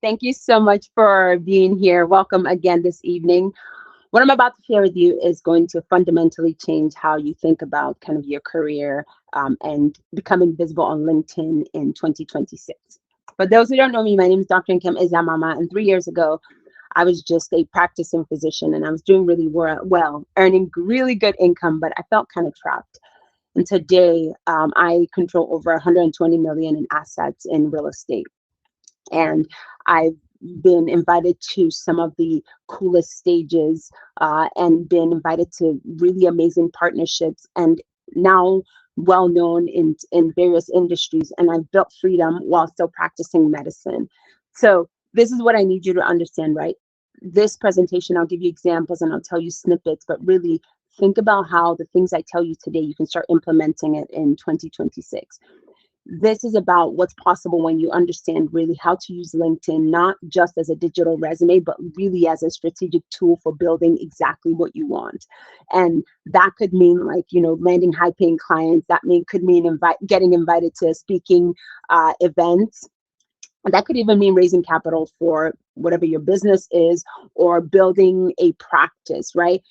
Thank you so much for being here. Welcome again this evening. What I'm about to share with you is going to fundamentally change how you think about kind of your career and becoming visible on LinkedIn in 2026. For those who don't know me, my name is Dr. Nkem Ezamama, and 3 years ago, I was just a practicing physician and I was doing really well, earning really good income, but I felt kind of trapped. And today, I control over 120 million in assets in real estate. And I've been invited to some of the coolest stages and been invited to really amazing partnerships and now well known in various industries. And I've built freedom while still practicing medicine. So this is what I need you to understand, right? This presentation, I'll give you examples and I'll tell you snippets, but really think about how the things I tell you today, you can start implementing it in 2026. This is about what's possible when you understand really how to use LinkedIn, not just as a digital resume, but really as a strategic tool for building exactly what you want. And that could mean like, landing high paying clients. Could mean getting invited to speaking events. That could even mean raising capital for whatever your business is or building a practice, right?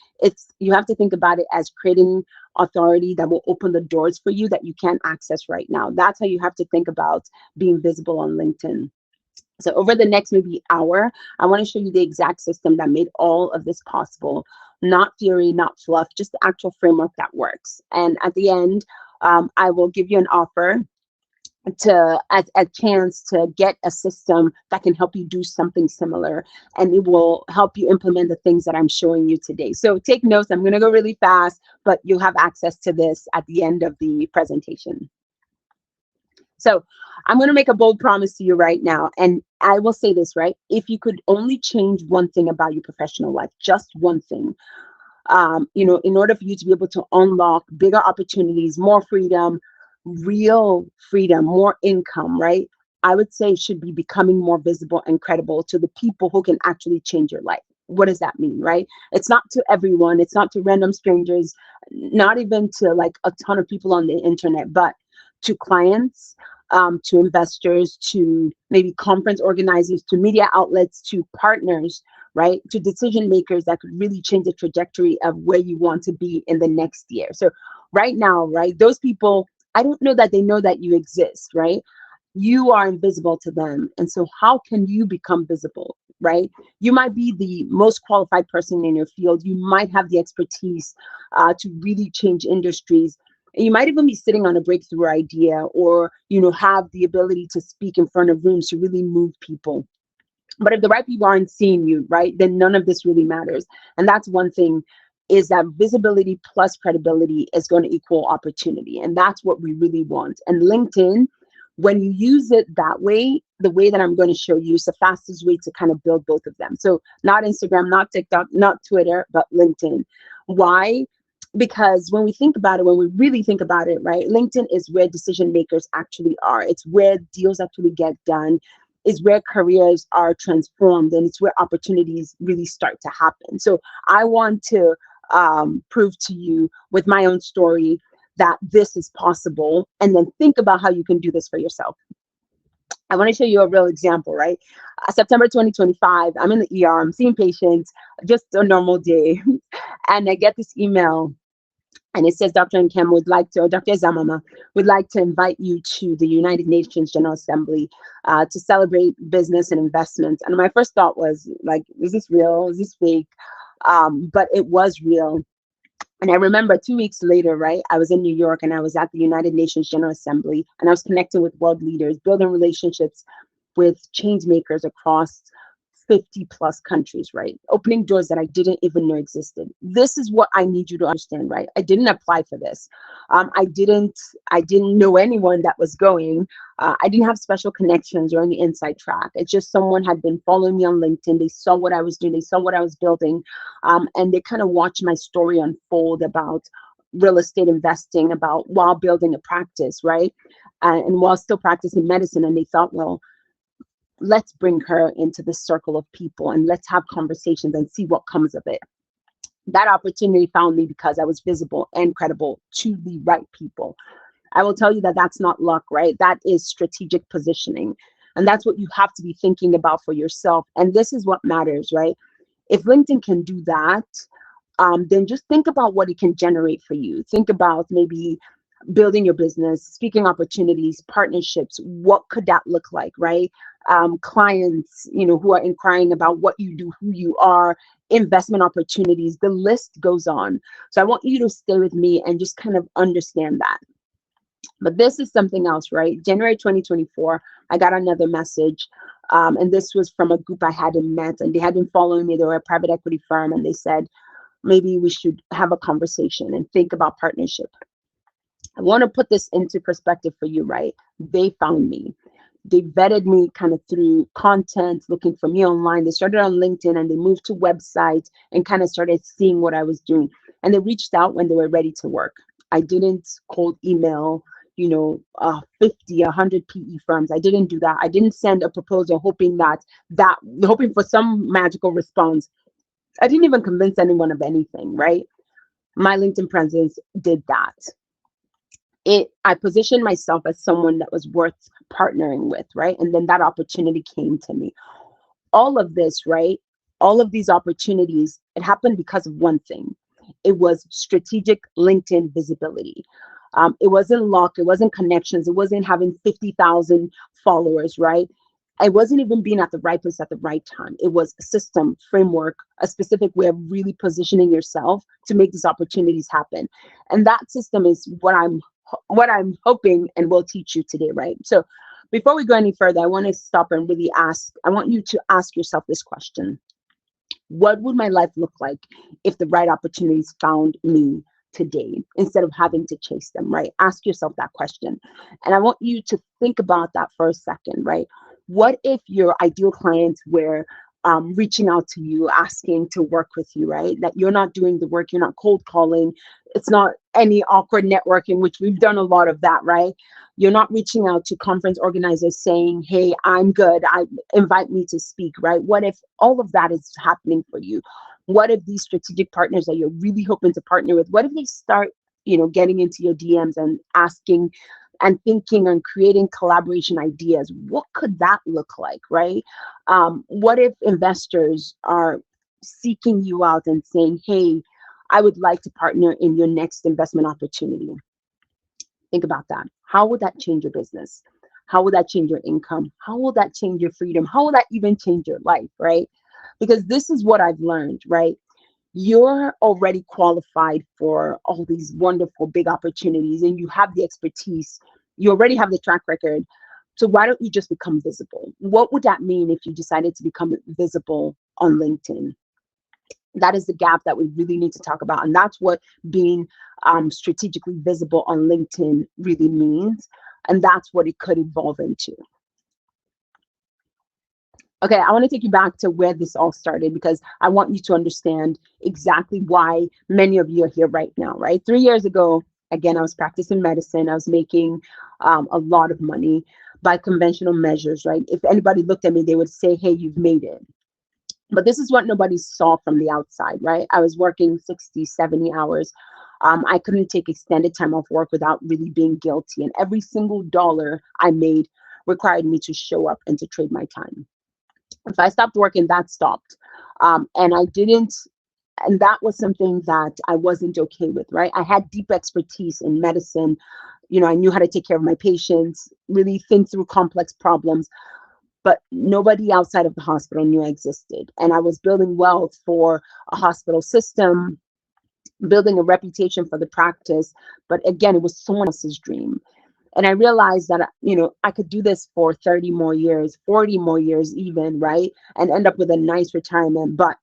You have to think about it as creating authority that will open the doors for you that you can't access right now. That's how you have to think about being visible on LinkedIn. So over the next maybe hour, I want to show you the exact system that made all of this possible. Not theory, not fluff, just the actual framework that works. And at the end, I will give you an offer to a chance to get a system that can help you do something similar, and it will help you implement the things that I'm showing you today. So take notes. I'm going to go really fast, but you'll have access to this at the end of the presentation. So I'm going to make a bold promise to you right now, and I will say this, right? If you could only change one thing about your professional life, just one thing, in order for you to be able to unlock bigger opportunities, more freedom, real freedom, more income, right? I would say it should be becoming more visible and credible to the people who can actually change your life. What does that mean, right? It's not to everyone, it's not to random strangers, not even to like a ton of people on the internet, but to clients, to investors, to maybe conference organizers, to media outlets, to partners, right? To decision makers that could really change the trajectory of where you want to be in the next year. So right now, right, those people, I don't know that they know that you exist, right? You are invisible to them. And so how can you become visible, right? You might be the most qualified person in your field. You might have the expertise to really change industries. And you might even be sitting on a breakthrough idea or, have the ability to speak in front of rooms to really move people. But if the right people aren't seeing you, right, then none of this really matters. And that's one thing, is that visibility plus credibility is going to equal opportunity. And that's what we really want. And LinkedIn, when you use it that way, the way that I'm going to show you is the fastest way to kind of build both of them. So not Instagram, not TikTok, not Twitter, but LinkedIn. Why? Because when we think about it, when we really think about it, right, LinkedIn is where decision makers actually are. It's where deals actually get done, is where careers are transformed, and it's where opportunities really start to happen. So I want to prove to you with my own story that this is possible, and then think about how you can do this for yourself. I want to show you a real example, right? September 2025, I'm in the ER, I'm seeing patients, just a normal day, and I get this email. And it says, Dr. Nkem would like to, or Dr. Zamama would like to invite you to the United Nations General Assembly to celebrate business and investments. And my first thought was like, is this real? Is this fake? But it was real. And I remember 2 weeks later, right, I was in New York and I was at the United Nations General Assembly, and I was connecting with world leaders, building relationships with change makers across 50 plus countries, right? Opening doors that I didn't even know existed. This is what I need you to understand, right? I didn't apply for this. I didn't know anyone that was going. I didn't have special connections or any inside track. It's just someone had been following me on LinkedIn. They saw what I was doing. They saw what I was building. And they kind of watched my story unfold about real estate investing, about while building a practice, right? And while still practicing medicine. And they thought, well, let's bring her into this circle of people and let's have conversations and see what comes of it. That opportunity found me because I was visible and credible to the right people. I will tell you that that's not luck, right? That is strategic positioning. And that's what you have to be thinking about for yourself. And this is what matters, right? If LinkedIn can do that, then just think about what it can generate for you. Think about maybe building your business, speaking opportunities, partnerships. What could that look like, right? Clients, who are inquiring about what you do, who you are, investment opportunities. The list goes on. So I want you to stay with me and just kind of understand that. But this is something else, right? January 2024, I got another message. And this was from a group I hadn't met, and they had been following me. They were a private equity firm, and they said, maybe we should have a conversation and think about partnership. I want to put this into perspective for you, right? They found me. They vetted me kind of through content, looking for me online. They started on LinkedIn and they moved to websites and kind of started seeing what I was doing. And they reached out when they were ready to work. I didn't cold email, 50, 100 PE firms. I didn't do that. I didn't send a proposal hoping for some magical response. I didn't even convince anyone of anything, right? My LinkedIn presence did that. I positioned myself as someone that was worth partnering with, right? And then that opportunity came to me. All of this, right? All of these opportunities, it happened because of one thing. It was strategic LinkedIn visibility. It wasn't luck, it wasn't connections, it wasn't having 50,000 followers, right? It wasn't even being at the right place at the right time. It was a system, framework, a specific way of really positioning yourself to make these opportunities happen. And that system is what I'm hoping and will teach you today, right? So before we go any further, I want to stop and really I want you to ask yourself this question. What would my life look like if the right opportunities found me today instead of having to chase them, right? Ask yourself that question. And I want you to think about that for a second, right? What if your ideal clients were reaching out to you, asking to work with you, right? That you're not doing the work, you're not cold calling, it's not any awkward networking, which we've done a lot of that, right? You're not reaching out to conference organizers saying, hey, I'm good, invite me to speak, right? What if all of that is happening for you? What if these strategic partners that you're really hoping to partner with, what if they start, getting into your DMs and asking and thinking and creating collaboration ideas? What could that look like, right? What if investors are seeking you out and saying, hey, I would like to partner in your next investment opportunity? Think about that. How would that change your business? How will that change your income? How will that change your freedom? How will that even change your life, right? Because this is what I've learned, right? You're already qualified for all these wonderful big opportunities, and you have the expertise. You already have the track record. So why don't you just become visible? What would that mean if you decided to become visible on LinkedIn? That is the gap that we really need to talk about. And that's what being strategically visible on LinkedIn really means. And that's what it could evolve into. Okay, I want to take you back to where this all started, because I want you to understand exactly why many of you are here right now, right? 3 years ago, again, I was practicing medicine. I was making a lot of money by conventional measures, right? If anybody looked at me, they would say, hey, you've made it. But this is what nobody saw from the outside, right? I was working 60, 70 hours. I couldn't take extended time off work without really being guilty. And every single dollar I made required me to show up and to trade my time. If I stopped working, that stopped. And that was something that I wasn't okay with, right? I had deep expertise in medicine. I knew how to take care of my patients, really think through complex problems, but nobody outside of the hospital knew I existed. And I was building wealth for a hospital system, building a reputation for the practice. But again, it was someone else's dream. And I realized that, I could do this for 30 more years, 40 more years even, right? And end up with a nice retirement, but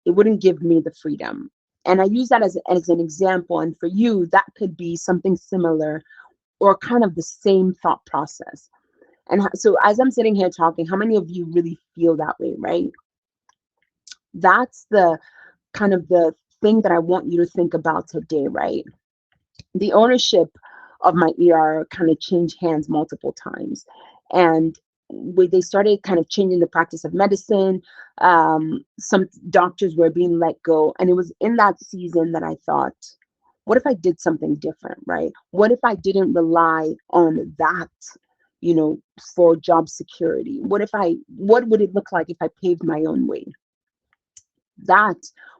it wouldn't give me the freedom. And I use that as an example. And for you, that could be something similar or kind of the same thought process. And so as I'm sitting here talking, how many of you really feel that way, right? That's the kind of the thing that I want you to think about today, right? The ownership of my ER kind of changed hands multiple times. And they started kind of changing the practice of medicine. Some doctors were being let go. And it was in that season that I thought, what if I did something different, right? What if I didn't rely on that, for job security? What would it look like if I paved my own way? That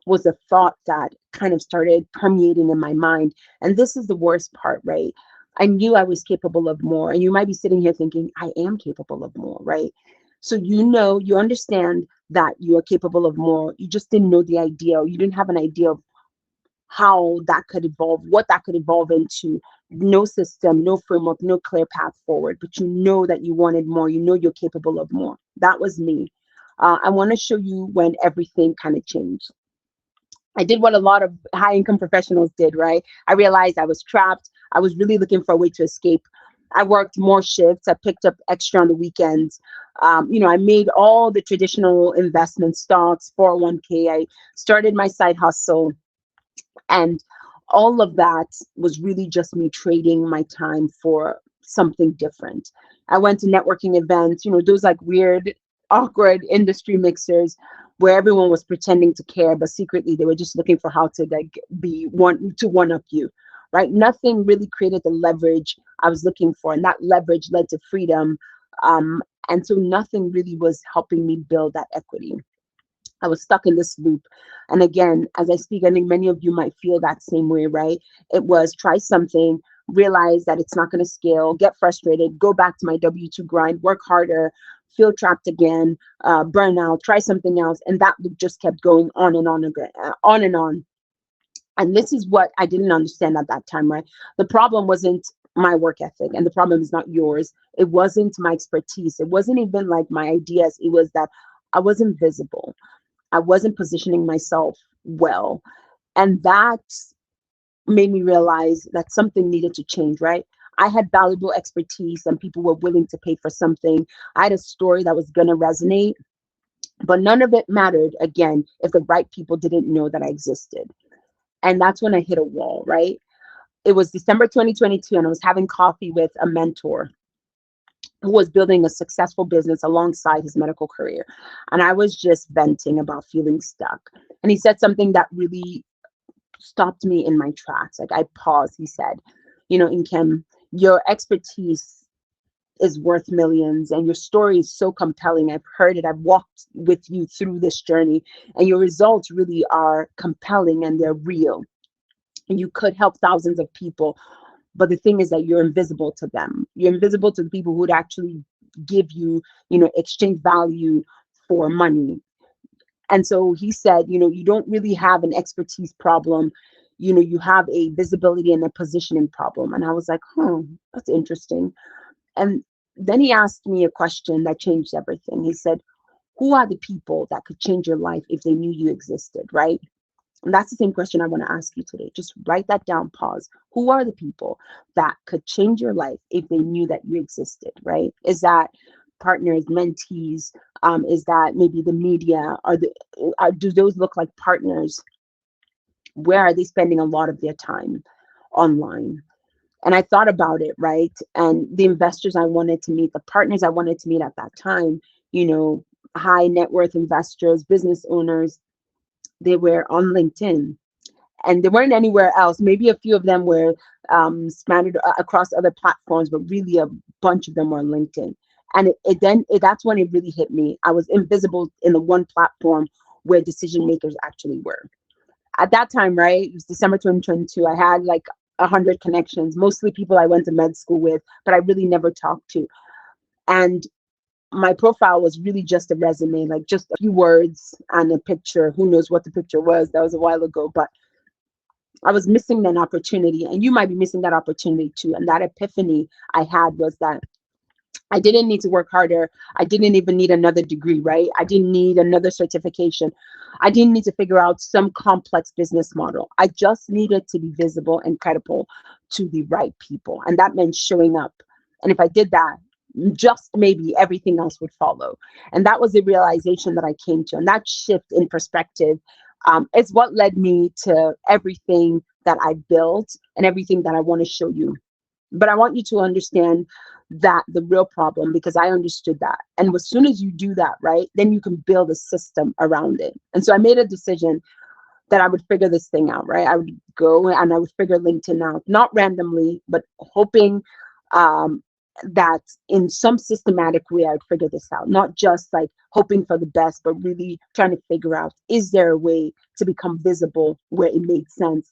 was a thought that kind of started permeating in my mind. And this is the worst part, right? I knew I was capable of more. And you might be sitting here thinking, I am capable of more, right? So, you understand that you are capable of more. You just didn't know the idea, or you didn't have an idea of how that could evolve, what that could evolve into. No system, no framework, no clear path forward, but you know that you wanted more. You know you're capable of more. That was me. I want to show you when everything kind of changed. I did what a lot of high income professionals did, right? I realized I was trapped. I was really looking for a way to escape. I worked more shifts. I picked up extra on the weekends. I made all the traditional investment stocks, 401k. I started my side hustle. And all of that was really just me trading my time for something different. I went to networking events, those like weird, awkward industry mixers where everyone was pretending to care, but secretly they were just looking for how to like be one up you, right? Nothing really created the leverage I was looking for. And that leverage led to freedom. And so nothing really was helping me build that equity. I was stuck in this loop. And again, as I speak, I think many of you might feel that same way, right? It was try something, realize that it's not going to scale, get frustrated, go back to my W-2 grind, work harder, feel trapped again, burn out, try something else. And that loop just kept going on and on again, on and on. And this is what I didn't understand at that time, right? The problem wasn't my work ethic, and the problem is not yours. It wasn't my expertise. It wasn't even like my ideas. It was that I wasn't visible. I wasn't positioning myself well. And that made me realize that something needed to change, right? I had valuable expertise and people were willing to pay for something. I had a story that was going to resonate, but none of it mattered, again, if the right people didn't know that I existed. And that's when I hit a wall, right? It was December 2022, and I was having coffee with a mentor who was building a successful business alongside his medical career. And I was just venting about feeling stuck. And he said something that really stopped me in my tracks. Like I paused. He said, Nkem, your expertise is worth millions and your story is so compelling. I've heard it. I've walked with you through this journey and your results really are compelling and they're real. And you could help thousands of people. But the thing is that you're invisible to them. You're invisible to the people who would actually give you, exchange value for money. And so he said, you don't really have an expertise problem. You have a visibility and a positioning problem. And I was like, that's interesting. And then he asked me a question that changed everything. He said, who are the people that could change your life if they knew you existed, right? And that's the same question I want to ask you today. Just write that down, pause. Who are the people that could change your life if they knew that you existed, right? Is that partners, mentees? Is that maybe the media? Do those look like partners? Where are they spending a lot of their time online? And I thought about it, right? And the investors I wanted to meet, the partners I wanted to meet at that time, high net worth investors, business owners, they were on LinkedIn and they weren't anywhere else. Maybe a few of them were scattered across other platforms, but really a bunch of them were on LinkedIn. And that's when it really hit me. I was invisible in the one platform where decision makers actually were. At that time, right, it was December 2022, I had like 100 connections, mostly people I went to med school with, but I really never talked to. And my profile was really just a resume, like just a few words and a picture. Who knows what the picture was? That was a while ago, but I was missing an opportunity, and you might be missing that opportunity too. And that epiphany I had was that I didn't need to work harder. I didn't even need another degree, right? I didn't need another certification. I didn't need to figure out some complex business model. I just needed to be visible and credible to the right people. And that meant showing up. And if I did that, just maybe everything else would follow. And that was the realization that I came to. And that shift in perspective is what led me to everything that I built and everything that I want to show you. But I want you to understand that the real problem, because I understood that. And as soon as you do that, right, then you can build a system around it. And so I made a decision that I would figure this thing out, right? I would go and I would figure LinkedIn out, not randomly, but hoping that in some systematic way I'd figure this out, not just like hoping for the best, but really trying to figure out, is there a way to become visible where it made sense?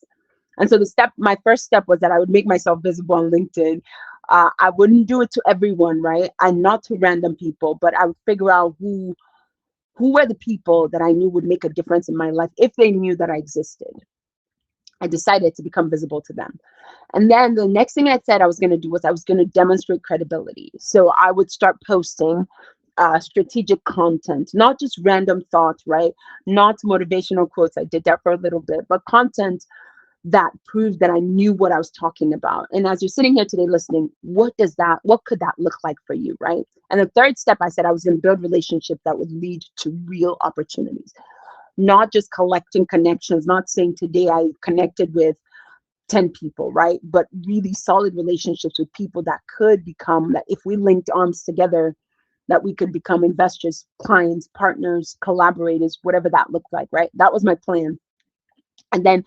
And so my first step was that I would make myself visible on LinkedIn. I wouldn't do it to everyone, right? And not to random people, but I would figure out who were the people that I knew would make a difference in my life if they knew that I existed. I decided to become visible to them. And then the next thing I said I was going to do was I was going to demonstrate credibility. So I would start posting strategic content, not just random thoughts, right? Not motivational quotes. I did that for a little bit, but content that proved that I knew what I was talking about. And as you're sitting here today listening, what could that look like for you, right? And the third step, I said I was going to build relationships that would lead to real opportunities, not just collecting connections, not saying today I connected with 10 people, right? But really solid relationships with people that could become, that if we linked arms together, that we could become investors, clients, partners, collaborators, whatever that looked like, right? That was my plan. And then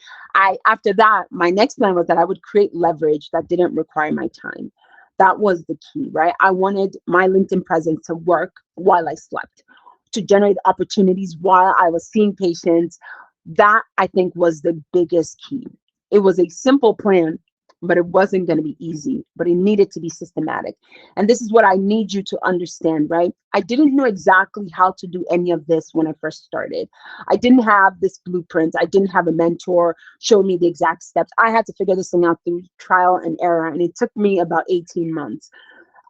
after that, my next plan was that I would create leverage that didn't require my time. That was the key, right? I wanted my LinkedIn presence to work while I slept, to generate opportunities while I was seeing patients. That, I think, was the biggest key. It was a simple plan, but it wasn't going to be easy, but it needed to be systematic. And this is what I need you to understand, right? I didn't know exactly how to do any of this when I first started. I didn't have this blueprint. I didn't have a mentor show me the exact steps. I had to figure this thing out through trial and error. And it took me about 18 months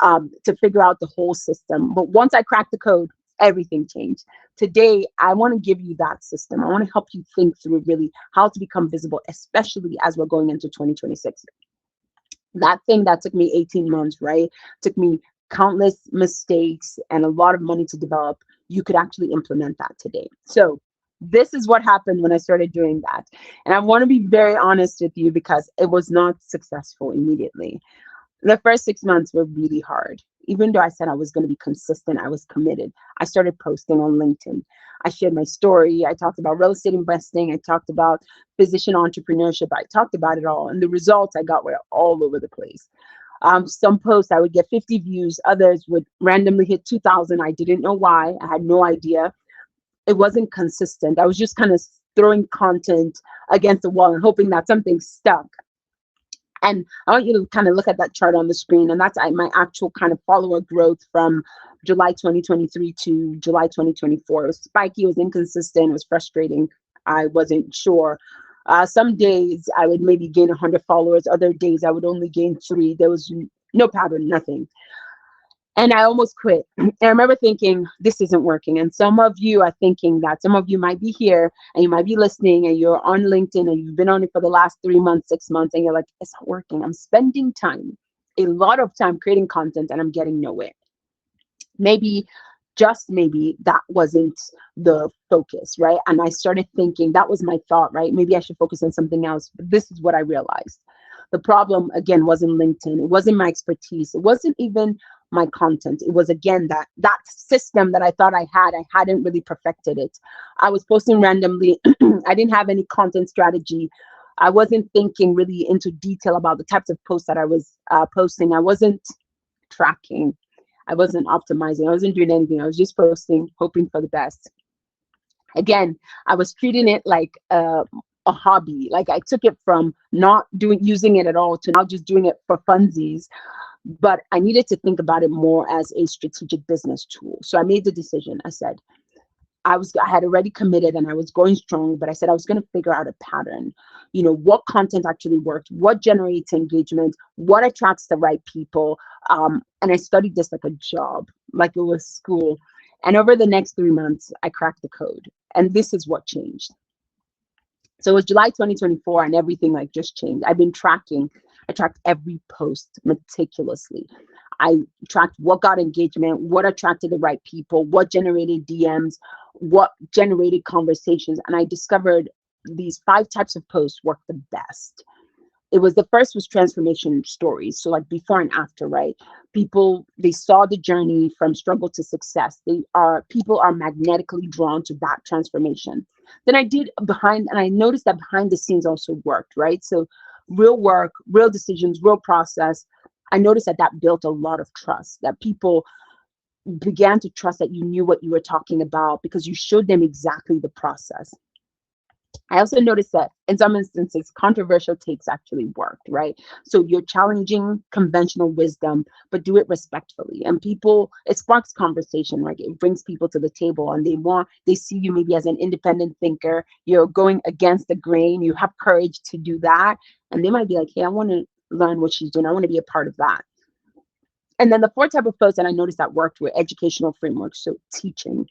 to figure out the whole system. But once I cracked the code, everything changed. Today, I want to give you that system. I want to help you think through really how to become visible, especially as we're going into 2026. That thing that took me 18 months, right? Took me countless mistakes and a lot of money to develop. You could actually implement that today. So this is what happened when I started doing that. And I want to be very honest with you because it was not successful immediately. The first 6 months were really hard. Even though I said I was going to be consistent, I was committed. I started posting on LinkedIn. I shared my story. I talked about real estate investing. I talked about physician entrepreneurship. I talked about it all. And the results I got were all over the place. Some posts I would get 50 views. Others would randomly hit 2,000. I didn't know why. I had no idea. It wasn't consistent. I was just kind of throwing content against the wall and hoping that something stuck. And I want you to kind of look at that chart on the screen. And that's my actual kind of follower growth from July 2023 to July 2024. It was spiky, it was inconsistent, it was frustrating. I wasn't sure. Some days I would maybe gain 100 followers. Other days I would only gain 3. There was no pattern, nothing. And I almost quit. And I remember thinking, this isn't working. And some of you are thinking that. Some of you might be here and you might be listening and you're on LinkedIn and you've been on it for the last 3 months, 6 months, and you're like, it's not working. I'm spending time, a lot of time creating content and I'm getting nowhere. Maybe, just maybe, that wasn't the focus, right? And I started thinking, that was my thought, right? Maybe I should focus on something else. But this is what I realized. The problem, again, wasn't LinkedIn. It wasn't my expertise. It wasn't even my content. It was, again, that system that I thought I hadn't really perfected it. I was posting randomly. I didn't have any content strategy. I wasn't thinking really into detail about the types of posts that I was posting. I wasn't tracking. I wasn't optimizing. I wasn't doing anything. I was just posting, hoping for the best. Again, I was treating it like a hobby. Like I took it from not using it at all to now just doing it for funsies. But I needed to think about it more as a strategic business tool. So I made the decision. I said, I had already committed and I was going strong, but I said I was going to figure out a pattern. What content actually worked, what generates engagement, what attracts the right people. And I studied this like a job, like it was school. And over the next 3 months, I cracked the code. And this is what changed. So it was July 2024 and everything like just changed. I've been tracking. I tracked every post meticulously. I tracked what got engagement, what attracted the right people, what generated DMs, what generated conversations. And I discovered these 5 types of posts work the best. The first was transformation stories. So like before and after, right? People, they saw the journey from struggle to success. People are magnetically drawn to that transformation. Then I noticed that behind the scenes also worked, right? So real work, real decisions, real process. I noticed that that built a lot of trust, that people began to trust that you knew what you were talking about because you showed them exactly the process. I also noticed that in some instances, controversial takes actually worked, right? So you're challenging conventional wisdom, but do it respectfully. And people, it sparks conversation, right? It brings people to the table and they see you maybe as an independent thinker. You're going against the grain. You have courage to do that. And they might be like, hey, I want to learn what she's doing. I want to be a part of that. And then the fourth type of posts that I noticed that worked were educational frameworks, so teaching.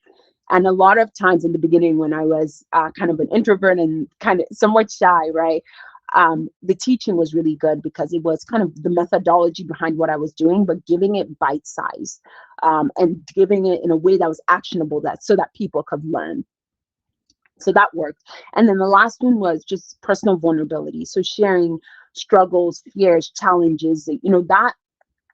And a lot of times in the beginning, when I was kind of an introvert and kind of somewhat shy, right, the teaching was really good because it was kind of the methodology behind what I was doing, but giving it bite size and giving it in a way that was actionable, that so that people could learn. So that worked. And then the last one was just personal vulnerability. So sharing struggles, fears, challenges, that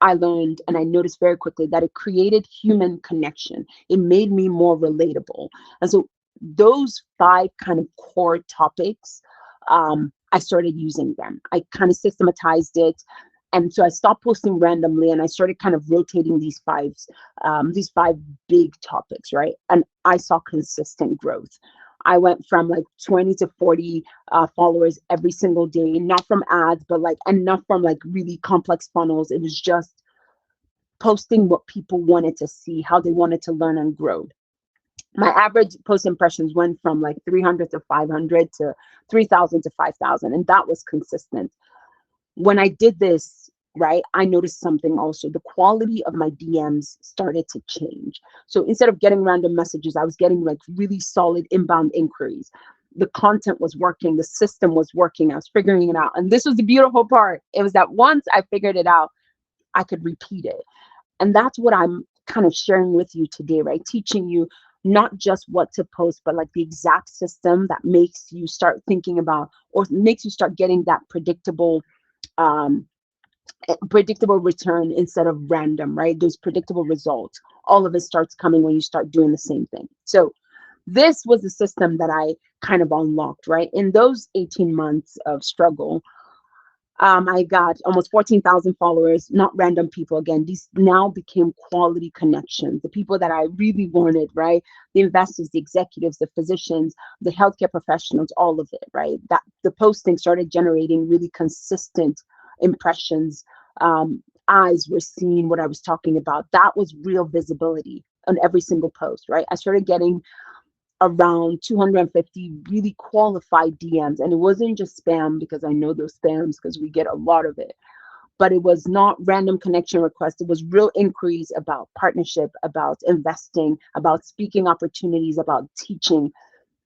I learned and I noticed very quickly that it created human connection. It made me more relatable. And so those five kind of core topics, I started using them. I kind of systematized it. And so I stopped posting randomly and I started kind of rotating these five big topics, right? And I saw consistent growth. I went from like 20 to 40 followers every single day, not from ads, but like, and not from like really complex funnels. It was just posting what people wanted to see, how they wanted to learn and grow. My average post impressions went from like 300 to 500 to 3,000 to 5,000, and that was consistent. When I did this, right, I noticed something also. The quality of my DMs started to change. So instead of getting random messages, I was getting like really solid inbound inquiries. The content was working, the system was working, I was figuring it out. And this was the beautiful part. It was that once I figured it out, I could repeat it. And that's what I'm kind of sharing with you today, right? Teaching you not just what to post, but like the exact system that makes you start thinking about, or makes you start getting that um, predictable return instead of random, right? Those predictable results. All of it starts coming when you start doing the same thing. So this was the system that I kind of unlocked, right? In those 18 months of struggle, I got almost 14,000 followers, not random people. Again, these now became quality connections, the people that I really wanted, right? The investors, the executives, the physicians, the healthcare professionals, all of it, right? That the posting started generating really consistent impressions. Eyes were seeing what I was talking about. That was real visibility on every single post, right? I started getting around 250 really qualified DMs. And it wasn't just spam, because I know those spams because we get a lot of it, but it was not random connection requests. It was real inquiries about partnership, about investing, about speaking opportunities, about teaching,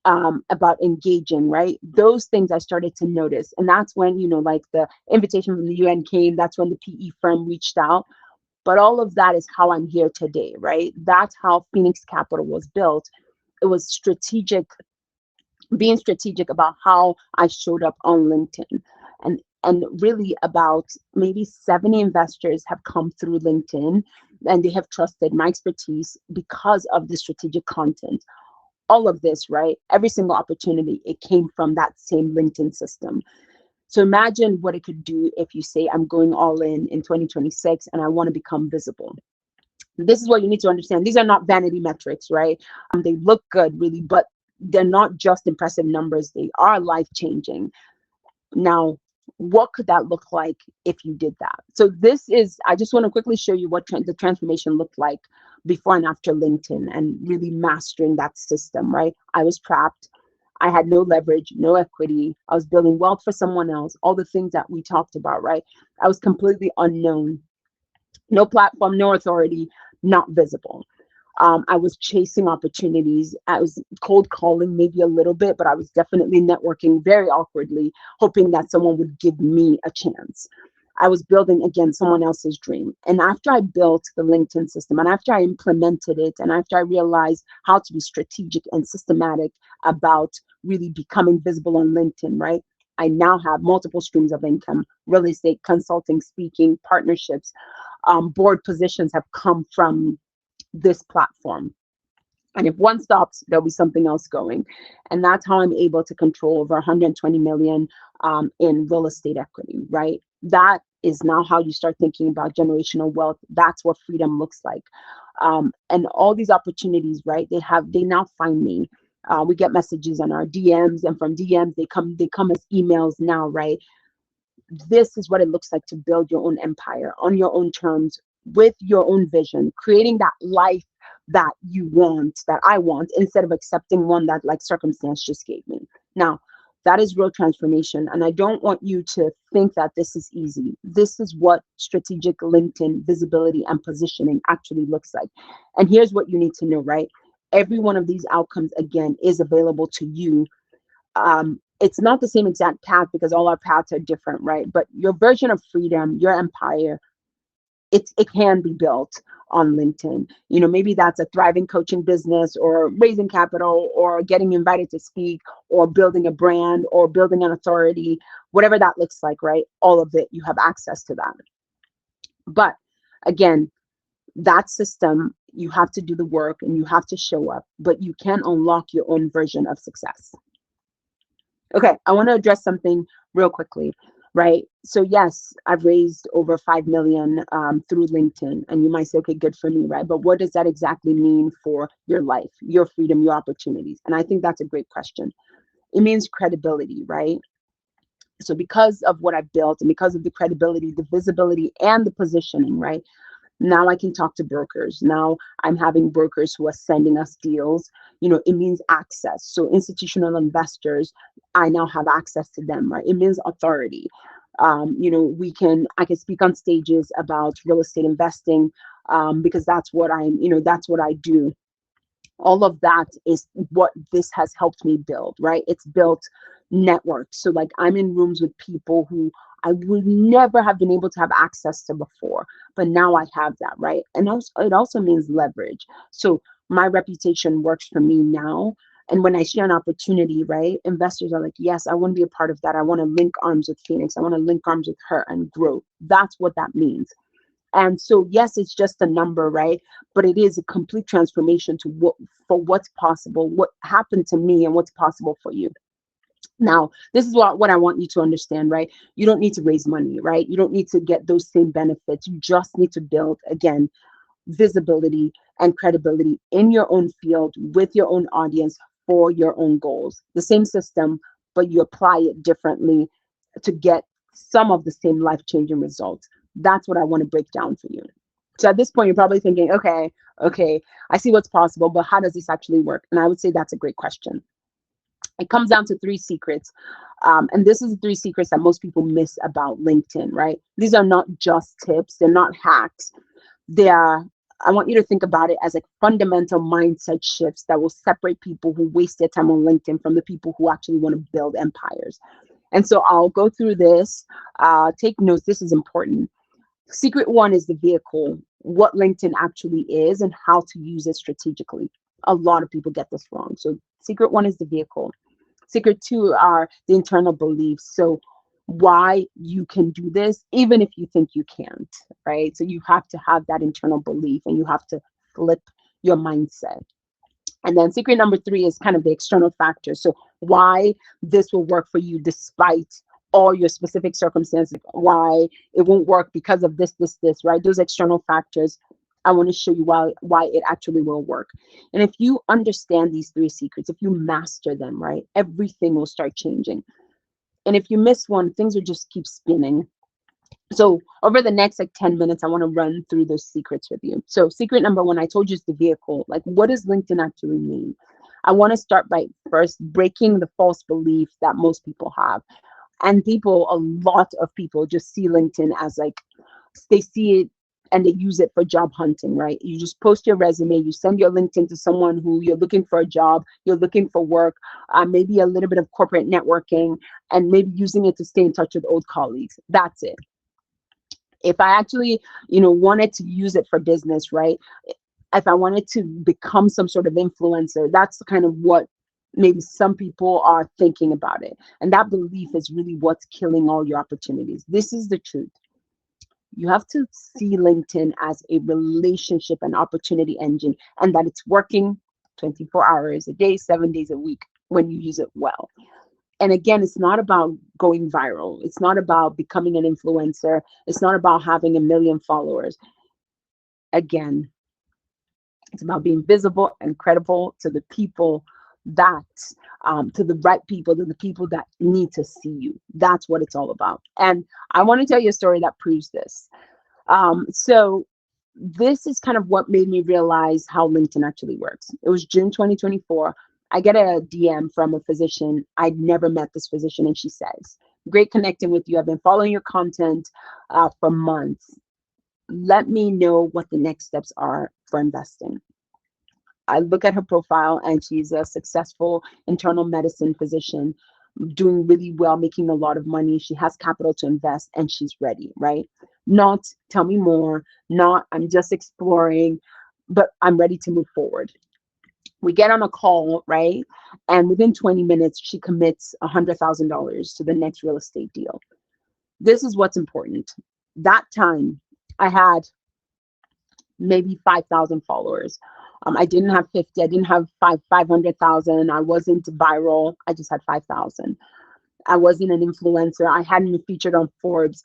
about engaging, right? Those things I started to notice. And that's when, like the invitation from the UN came, that's when the PE firm reached out. But all of that is how I'm here today, right? That's how Phoenix Capital was built. It was strategic, being strategic about how I showed up on LinkedIn. And really about maybe 70 investors have come through LinkedIn, and they have trusted my expertise because of the strategic content. All of this, right? Every single opportunity, it came from that same LinkedIn system. So imagine what it could do if you say, I'm going all in 2026 and I want to become visible. This is what you need to understand. These are not vanity metrics, right? They look good, really, but they're not just impressive numbers. They are life-changing. Now, what could that look like if you did that? So this is, I just want to quickly show you what the transformation looked like before and after LinkedIn, and really mastering that system, right? I was trapped. I had no leverage, no equity. I was building wealth for someone else, all the things that we talked about, right? I was completely unknown. No platform, no authority, not visible. I was chasing opportunities. I was cold calling maybe a little bit, but I was definitely networking very awkwardly, hoping that someone would give me a chance. I was building, again, someone else's dream. And after I built the LinkedIn system, and after I implemented it, and after I realized how to be strategic and systematic about really becoming visible on LinkedIn, right? I now have multiple streams of income: real estate, consulting, speaking, partnerships, board positions have come from this platform. And if one stops, there'll be something else going. And that's how I'm able to control over 120 million in real estate equity, right? That is now how you start thinking about generational wealth. That's what freedom looks like. And all these opportunities, right? They now find me. We get messages on our DMs, and from DMs they come as emails now, right? This is what it looks like to build your own empire on your own terms, with your own vision, creating that life that you want, that I want, instead of accepting one that like circumstance just gave me. Now, that is real transformation. And I don't want you to think that this is easy. This is what strategic LinkedIn visibility and positioning actually looks like. And here's what you need to know, right? Every one of these outcomes, again, is available to you. It's not the same exact path because all our paths are different, right? But your version of freedom, your empire, it can be built on LinkedIn. Maybe that's a thriving coaching business, or raising capital, or getting invited to speak, or building a brand, or building an authority, whatever that looks like, right? All of it, you have access to that. But again, that system, you have to do the work and you have to show up, but you can unlock your own version of success. Okay, I want to address something real quickly, right? So yes, I've raised over 5 million through LinkedIn, and you might say, okay, good for me, right? But what does that exactly mean for your life, your freedom, your opportunities? And I think that's a great question. It means credibility, right? So because of what I've built, and because of the credibility, the visibility, and the positioning, right? Now I can talk to brokers. Now I'm having brokers who are sending us deals. It means access. So institutional investors, I now have access to them, right? It means authority. I can speak on stages about real estate investing, because that's what that's what I do. All of that is what this has helped me build, right? It's built networks. So like, I'm in rooms with people who I would never have been able to have access to before, but now I have that, right? And also, it also means leverage. So my reputation works for me now. And when I share an opportunity, right, investors are like, yes, I want to be a part of that. I want to link arms with Phoenix. I want to link arms with her and grow. That's what that means. And so, yes, it's just a number, right? But it is a complete transformation to what's possible, what happened to me, and what's possible for you. Now, this is what I want you to understand, right? You don't need to raise money, right? You don't need to get those same benefits. You just need to build, again, visibility and credibility in your own field, with your own audience, for your own goals. The same system, but you apply it differently to get some of the same life-changing results. That's what I want to break down for you. So at this point, you're probably thinking, okay, I see what's possible, but how does this actually work? And I would say that's a great question. It comes down to 3 secrets. And this is the 3 secrets that most people miss about LinkedIn, right? These are not just tips. They're not hacks. I want you to think about it as like fundamental mindset shifts that will separate people who waste their time on LinkedIn from the people who actually want to build empires. And so I'll go through this. Take notes. This is important. Secret 1 is the vehicle, what LinkedIn actually is and how to use it strategically. A lot of people get this wrong. So secret 1 is the vehicle. Secret 2 are the internal beliefs. So why you can do this, even if you think you can't, right? So you have to have that internal belief, and you have to flip your mindset. And then secret number 3 is kind of the external factors. So why this will work for you despite all your specific circumstances, why it won't work because of this, right? Those external factors, I want to show you why it actually will work. And if you understand these 3 secrets, if you master them, right, everything will start changing. And if you miss one, things will just keep spinning. So over the next 10 minutes, I want to run through those secrets with you. So secret number 1, I told you, is the vehicle. Like, what does LinkedIn actually mean? I want to start by first breaking the false belief that most people have. And a lot of people just see LinkedIn as like, they see it and they use it for job hunting, right? You just post your resume, you send your LinkedIn to someone who you're looking for a job, you're looking for work, maybe a little bit of corporate networking, and maybe using it to stay in touch with old colleagues. That's it. If I actually, wanted to use it for business, right? If I wanted to become some sort of influencer, that's kind of what maybe some people are thinking about it. And that belief is really what's killing all your opportunities. This is the truth. You have to see LinkedIn as a relationship and opportunity engine, and that it's working 24 hours a day, 7 days a week when you use it well. And again, it's not about going viral. It's not about becoming an influencer. It's not about having a million followers. Again, it's about being visible and credible to the people that, to the right people, to the people that need to see you. That's what it's all about. And I want to tell you a story that proves this. So this is kind of what made me realize how LinkedIn actually works. It was June 2024. I get a DM from a physician. I'd never met this physician, and she says, "Great connecting with you. I've been following your content for months. Let me know what the next steps are for investing." I look at her profile, and she's a successful internal medicine physician, doing really well, making a lot of money. She has capital to invest, and she's ready, right? Not tell me more, not I'm just exploring, but I'm ready to move forward. We get on a call, right? And within 20 minutes, she commits $100,000 to the next real estate deal. This is what's important. That time, I had maybe 5,000 followers. I didn't have 50. I didn't have 500,000. I wasn't viral. I just had 5,000. I wasn't an influencer. I hadn't been featured on Forbes.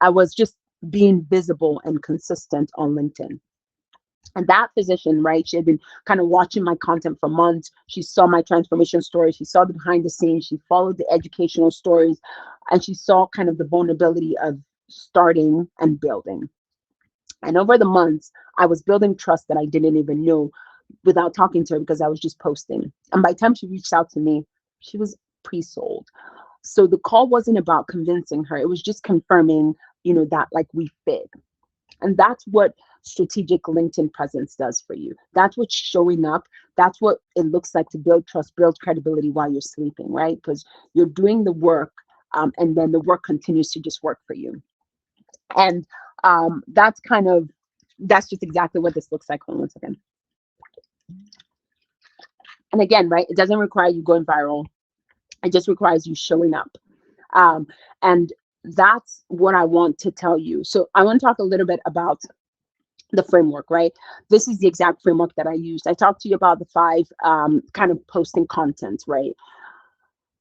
I was just being visible and consistent on LinkedIn. And that physician, right, she had been kind of watching my content for months. She saw my transformation story. She saw the behind the scenes. She followed the educational stories. And she saw kind of the vulnerability of starting and building. And over the months, I was building trust that I didn't even know without talking to her, because I was just posting. And by the time she reached out to me, she was pre-sold. So the call wasn't about convincing her. It was just confirming, that like we fit. And that's what strategic LinkedIn presence does for you. That's what's showing up. That's what it looks like to build trust, build credibility while you're sleeping, right? Because you're doing the work, and then the work continues to just work for you. And that's just exactly what this looks like. Hold on one second. And again, right, it doesn't require you going viral. It just requires you showing up. And that's what I want to tell you. So I want to talk a little bit about the framework, right? This is the exact framework that I used. I talked to you about the 5 kind of posting content, right?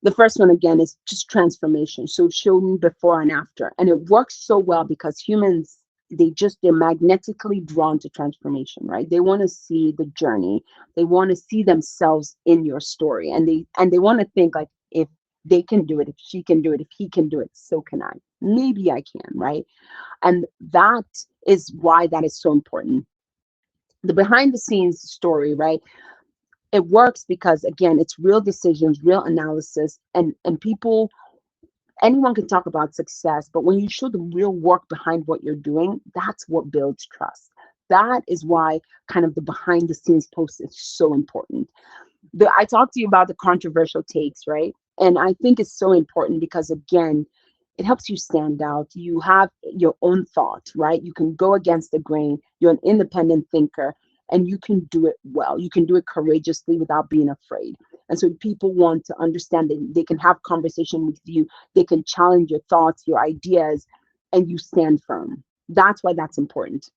The first one, again, is just transformation. So show me before and after. And it works so well because humans, they're magnetically drawn to transformation, right? They want to see the journey. They want to see themselves in your story. And they want to think like, if they can do it, if she can do it, if he can do it, so can I. Maybe I can, right? And that is why that is so important. The behind the scenes story, right? It works because, again, it's real decisions, real analysis, and people, anyone can talk about success, but when you show the real work behind what you're doing, that's what builds trust. That is why kind of the behind the scenes post is so important. I talked to you about the controversial takes, right? And I think it's so important because, again, it helps you stand out. You have your own thought, right? You can go against the grain. You're an independent thinker, and you can do it well. You can do it courageously without being afraid. And so people want to understand that they can have conversation with you. They can challenge your thoughts, your ideas, and you stand firm. That's why that's important.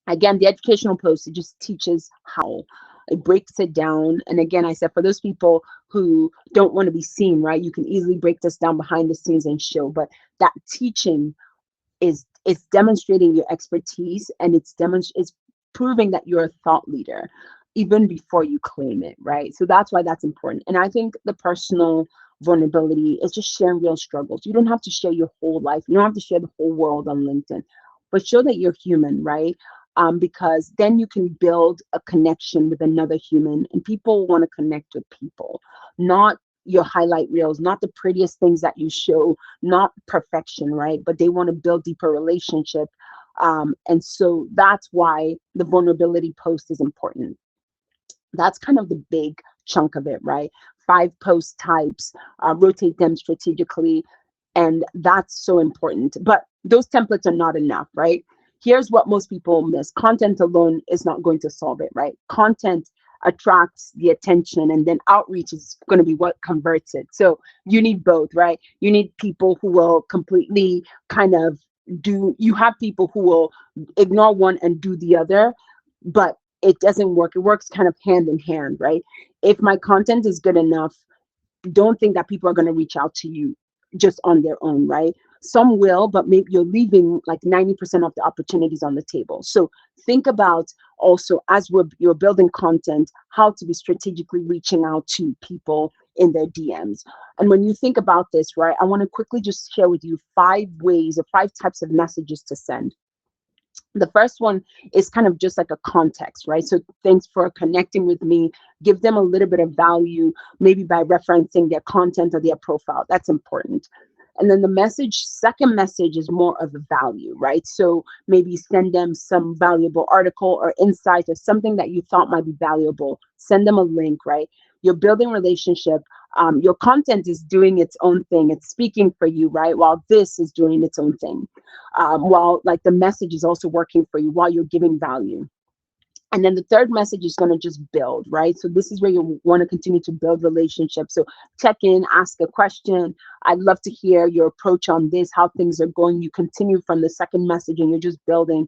Again, the educational post, it just teaches how. It breaks it down. And again, I said, for those people who don't want to be seen, right, you can easily break this down behind the scenes and show. But that teaching is demonstrating your expertise, and it's proving that you're a thought leader even before you claim it, right? So that's why that's important. And I think the personal vulnerability is just sharing real struggles. You don't have to share your whole life. You don't have to share the whole world on LinkedIn, but show that you're human, right? Because then you can build a connection with another human, and people want to connect with people, not your highlight reels, not the prettiest things that you show, not perfection, right? But they want to build deeper relationship. And so that's why the vulnerability post is important. That's kind of the big chunk of it, right? 5 post types, rotate them strategically. And that's so important. But those templates are not enough, right? Here's what most people miss. Content alone is not going to solve it, right? Content attracts the attention, and then outreach is going to be what converts it. So you need both, right? You need people who will completely kind of you have people who will ignore one and do the other, but it doesn't work. It works kind of hand in hand, right? If my content is good enough, don't think that people are going to reach out to you just on their own, right? Some will, but maybe you're leaving like 90% of the opportunities on the table. So think about also, as you're building content, how to be strategically reaching out to people in their DMs. And when you think about this, right, I want to quickly just share with you 5 ways or 5 types of messages to send. The first one is kind of just like a context, right? So thanks for connecting with me. Give them a little bit of value, maybe by referencing their content or their profile. That's important. And then the second message is more of a value, right? So maybe send them some valuable article or insight or something that you thought might be valuable. Send them a link, right? You're building relationship. Your content is doing its own thing. It's speaking for you, right? While this is doing its own thing. While like the message is also working for you while you're giving value. And then the third message is going to just build, right? So this is where you want to continue to build relationships. So check in, ask a question. I'd love to hear your approach on this, how things are going. You continue from the second message and you're just building.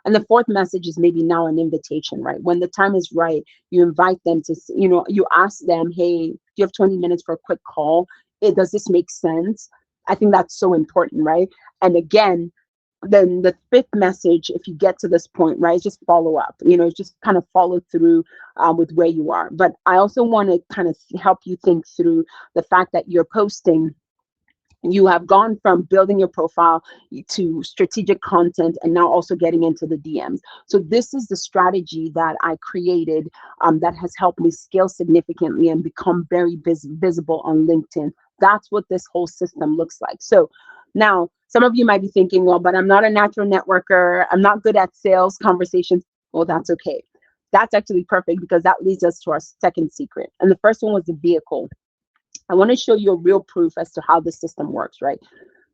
And the fourth message is maybe now an invitation, right? When the time is right, you invite them to, you ask them, hey, do you have 20 minutes for a quick call? Does this make sense? I think that's so important, right? And again, then the fifth message, if you get to this point, right, just follow up, just kind of follow through with where you are. But I also want to kind of help you think through the fact that you're posting. You have gone from building your profile to strategic content and now also getting into the DMs. So this is the strategy that I created that has helped me scale significantly and become very visible on LinkedIn. That's what this whole system looks like. So now some of you might be thinking, well, but I'm not a natural networker. I'm not good at sales conversations. Well, that's okay. That's actually perfect because that leads us to our second secret. And the first one was the vehicle. I want to show you a real proof as to how the system works, right?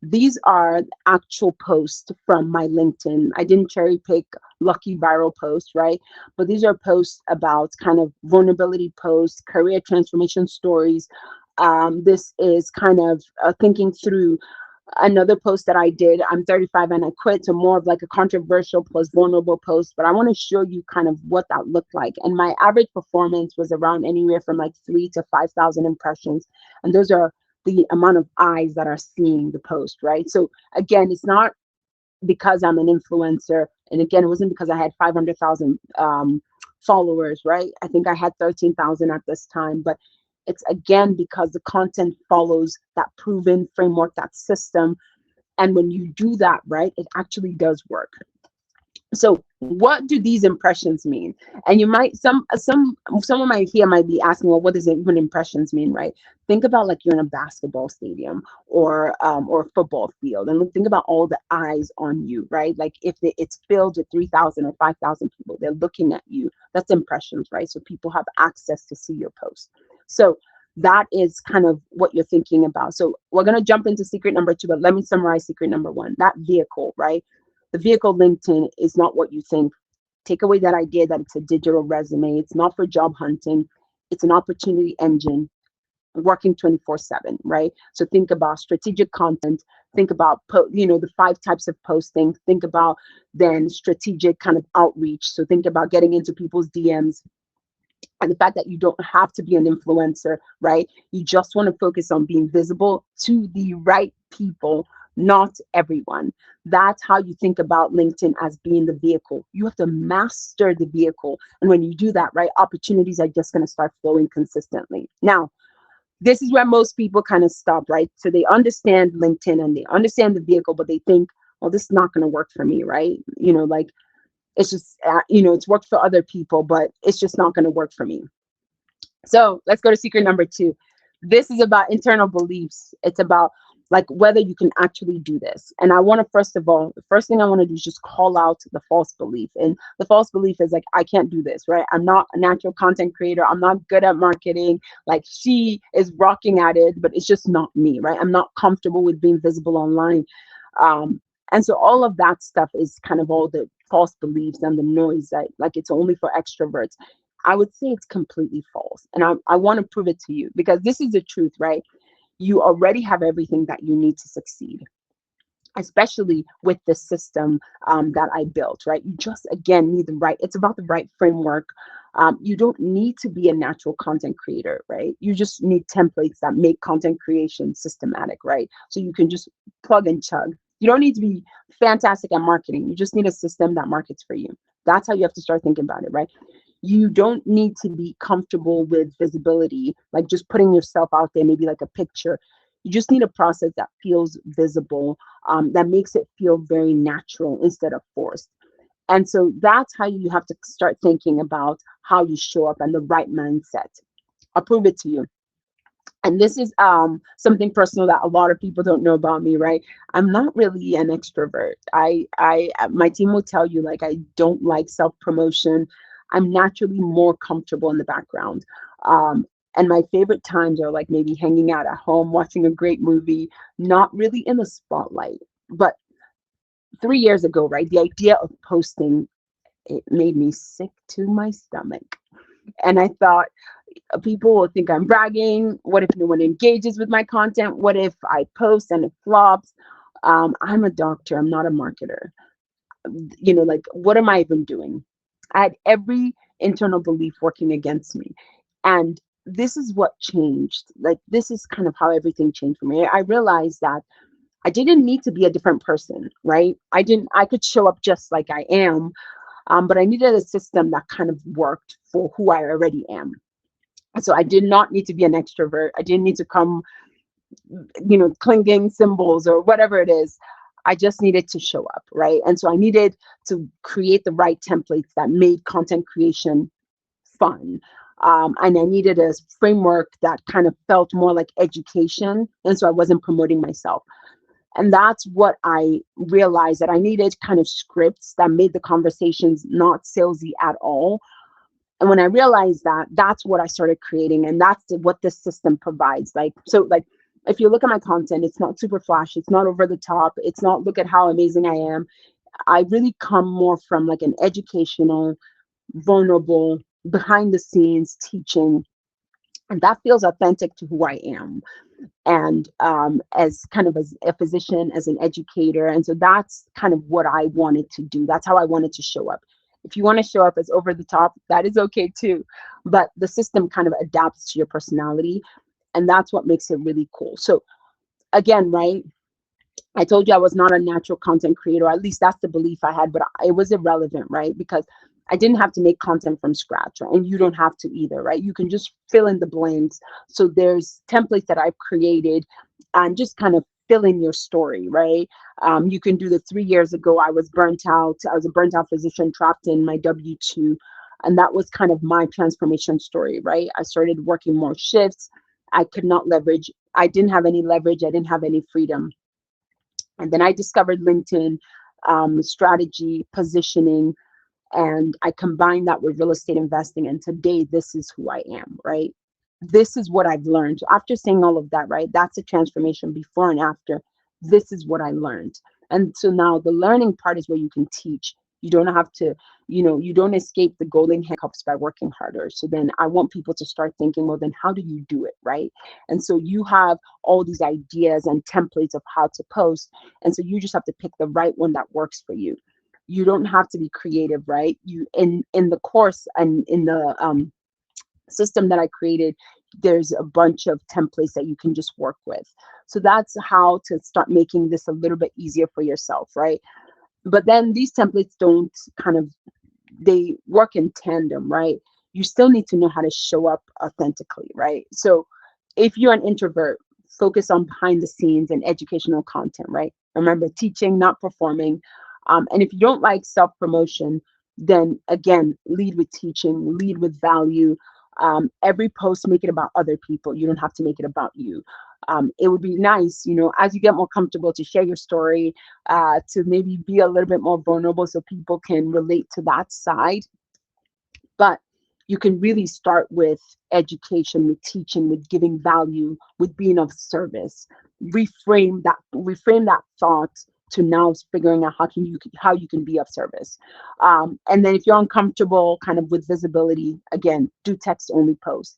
These are actual posts from my LinkedIn. I didn't cherry pick lucky viral posts, right? But these are posts about kind of vulnerability posts, career transformation stories. This is kind of thinking through another post that I did. I'm 35 and I quit, so more of like a controversial plus vulnerable post, but I want to show you kind of what that looked like. And my average performance was around anywhere from like 3,000 to 5,000 impressions. And those are the amount of eyes that are seeing the post, right? So again, it's not because I'm an influencer. And again, it wasn't because I had 500,000 followers, right? I think I had 13,000 at this time, but it's again because the content follows that proven framework, that system. And when you do that, right, it actually does work. So what do these impressions mean? And you might, someone might here might be asking, well, what does it, even impressions mean, right? Think about like you're in a basketball stadium or a football field, and think about all the eyes on you, right? Like if it's filled with 3,000 or 5,000 people, they're looking at you. That's impressions, right? So people have access to see your post. So that is kind of what you're thinking about. So we're going to jump into secret number 2, but let me summarize secret number 1, that vehicle, right? The vehicle LinkedIn is not what you think. Take away that idea that it's a digital resume. It's not for job hunting. It's an opportunity engine working 24/7, right? So think about strategic content. Think about, the 5 types of posting. Think about then strategic kind of outreach. So think about getting into people's DMs. And the fact that you don't have to be an influencer, right? You just want to focus on being visible to the right people, not everyone. That's how you think about LinkedIn as being the vehicle. You have to master the vehicle. And when you do that, right, opportunities are just going to start flowing consistently. Now, this is where most people kind of stop, right? So they understand LinkedIn and they understand the vehicle, but they think, well, this is not going to work for me, right? Like it's just, it's worked for other people, but it's just not going to work for me. So let's go to secret number 2. This is about internal beliefs. It's about like whether you can actually do this. And I want to, first of all, the first thing I want to do is just call out the false belief. And the false belief is like, I can't do this, right? I'm not a natural content creator. I'm not good at marketing. Like she is rocking at it, but it's just not me, right? I'm not comfortable with being visible online. And so all of that stuff is kind of all the false beliefs and the noise that like it's only for extroverts. I would say it's completely false. And I want to prove it to you because this is the truth, right? You already have everything that you need to succeed. especially with the system that I built, right? You just, again, need the right, it's about the right framework. You don't need to be a natural content creator, right? You just need templates that make content creation systematic, right? So you can just plug and chug. You don't need to be fantastic at marketing. You just need a system that markets for you. That's how you have to start thinking about it, right? You don't need to be comfortable with visibility, like just putting yourself out there, maybe like a picture. You just need a process that feels visible, that makes it feel very natural instead of forced. And so that's how you have to start thinking about how you show up and the right mindset. I'll prove it to you. And this is something personal that a lot of people don't know about me, right? I'm not really an extrovert. My team will tell you, like, I don't like self promotion. I'm naturally more comfortable in the background. And my favorite times are like maybe hanging out at home, watching a great movie, not really in the spotlight. But 3 years ago, right, the idea of posting, it made me sick to my stomach. And I thought, people will think I'm bragging. What if no one engages with my content? What if I post and it flops? I'm a doctor, I'm not a marketer. Like, what am I even doing? I had every internal belief working against me. And this is what changed. Like, this is kind of how everything changed for me. I realized that I didn't need to be a different person, right? I could show up just like I am, but I needed a system that kind of worked for who I already am. So I did not need to be an extrovert. I didn't need to come, clinging symbols or whatever it is. I just needed to show up, right? And so I needed to create the right templates that made content creation fun. And I needed a framework that kind of felt more like education. And so I wasn't promoting myself. And that's what I realized, that I needed kind of scripts that made the conversations not salesy at all. And when I realized that, that's what I started creating. And that's what this system provides. Like, if you look at my content, it's not super flashy. It's not over the top. It's not look at how amazing I am. I really come more from like an educational, vulnerable, behind the scenes teaching. And that feels authentic to who I am. And as kind of as a physician, as an educator. And so that's kind of what I wanted to do. That's how I wanted to show up. If you want to show up as over the top, that is okay too. But the system kind of adapts to your personality. And that's what makes it really cool. So again, right, I told you I was not a natural content creator. At least that's the belief I had, but it was irrelevant, right? Because I didn't have to make content from scratch, right? And you don't have to either, right? You can just fill in the blanks. So there's templates that I've created and just kind of fill in your story, right? You can do the 3 years ago, I was burnt out. I was a burnt out physician trapped in my W-2. And that was kind of my transformation story, right? I started working more shifts. I could not leverage. I didn't have any leverage. I didn't have any freedom. And then I discovered LinkedIn, strategy, positioning, and I combined that with real estate investing. And today, this is who I am, right? This is what I've learned. After saying all of that, right? That's a transformation before and after. This is what I learned. And so now the learning part is where you can teach. You don't have to, you don't escape the golden handcuffs by working harder. So then I want people to start thinking, well, then how do you do it, right? And so you have all these ideas and templates of how to post. And so you just have to pick the right one that works for you. You don't have to be creative, right? You in the course and in the system that I created, there's a bunch of templates that you can just work with. So that's how to start making this a little bit easier for yourself, right? But then these templates don't kind of, they work in tandem, right? You still need to know how to show up authentically, right? So if you're an introvert, focus on behind the scenes and educational content, right? Remember, teaching, not performing. And if you don't like self promotion, then again, lead with teaching, lead with value. Every post, make it about other people. You don't have to make it about you. It would be nice, as you get more comfortable, to share your story, to maybe be a little bit more vulnerable so people can relate to that side. But you can really start with education, with teaching, with giving value, with being of service. Reframe that thought to now figuring out how you can be of service. And then if you're uncomfortable kind of with visibility, again, do text only posts.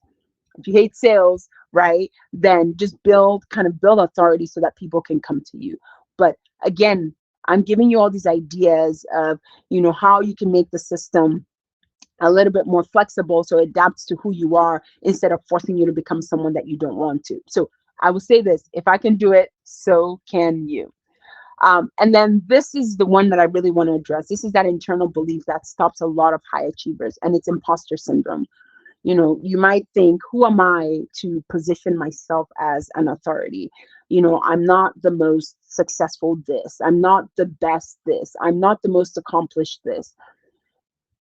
If you hate sales, right, then just build authority so that people can come to you. But Again, I'm giving you all these ideas of, how you can make the system a little bit more flexible so it adapts to who you are instead of forcing you to become someone that you don't want to. So I will say this: if I can do it, so can you. And then this is the one that I really want to address. This is that internal belief that stops a lot of high achievers, and it's imposter syndrome. You might think, who am I to position myself as an authority? I'm not the most successful this. I'm not the best this. I'm not the most accomplished this.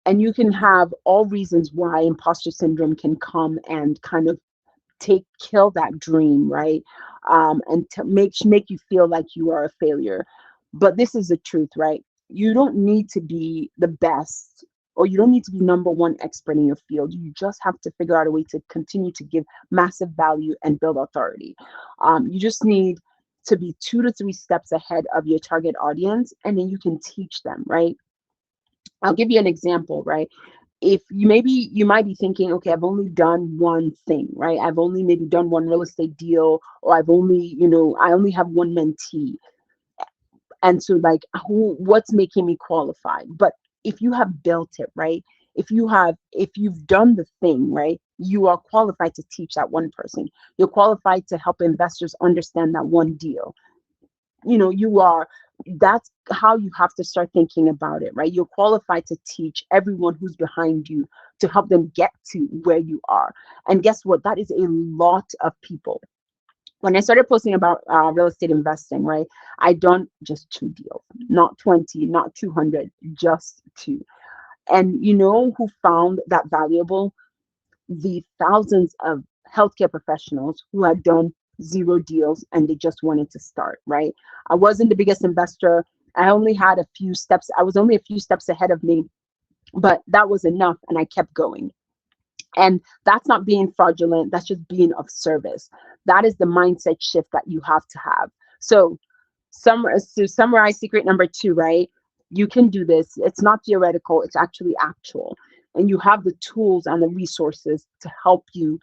And you can have all reasons why imposter syndrome can come and kind of kill that dream, right? And to make you feel like you are a failure. But this is the truth, right? You don't need to be the best, or you don't need to be number one expert in your field. You just have to figure out a way to continue to give massive value and build authority. You just need to be 2 to 3 steps ahead of your target audience, and then you can teach them, right? I'll give you an example, right? If you might be thinking, okay, I've only done one thing, right? I've only maybe done one real estate deal, or I only have one mentee. And so, like, what's making me qualified? But if you have built it, right? If you've done the thing, right, you are qualified to teach that one person. You're qualified to help investors understand that one deal. You are. That's how you have to start thinking about it, right? You're qualified to teach everyone who's behind you, to help them get to where you are. And guess what? That is a lot of people. When I started posting about real estate investing, right, I done just 2 deals, not 20, not 200, just 2. And you know who found that valuable? The thousands of healthcare professionals who had done 0 deals and they just wanted to start, right? I wasn't the biggest investor. I only had a few steps. I was only a few steps ahead of me, but that was enough. And I kept going. And that's not being fraudulent. That's just being of service. That is the mindset shift that you have to have. So, to summarize secret number 2, right? You can do this. It's not theoretical, it's actually actual. And you have the tools and the resources to help you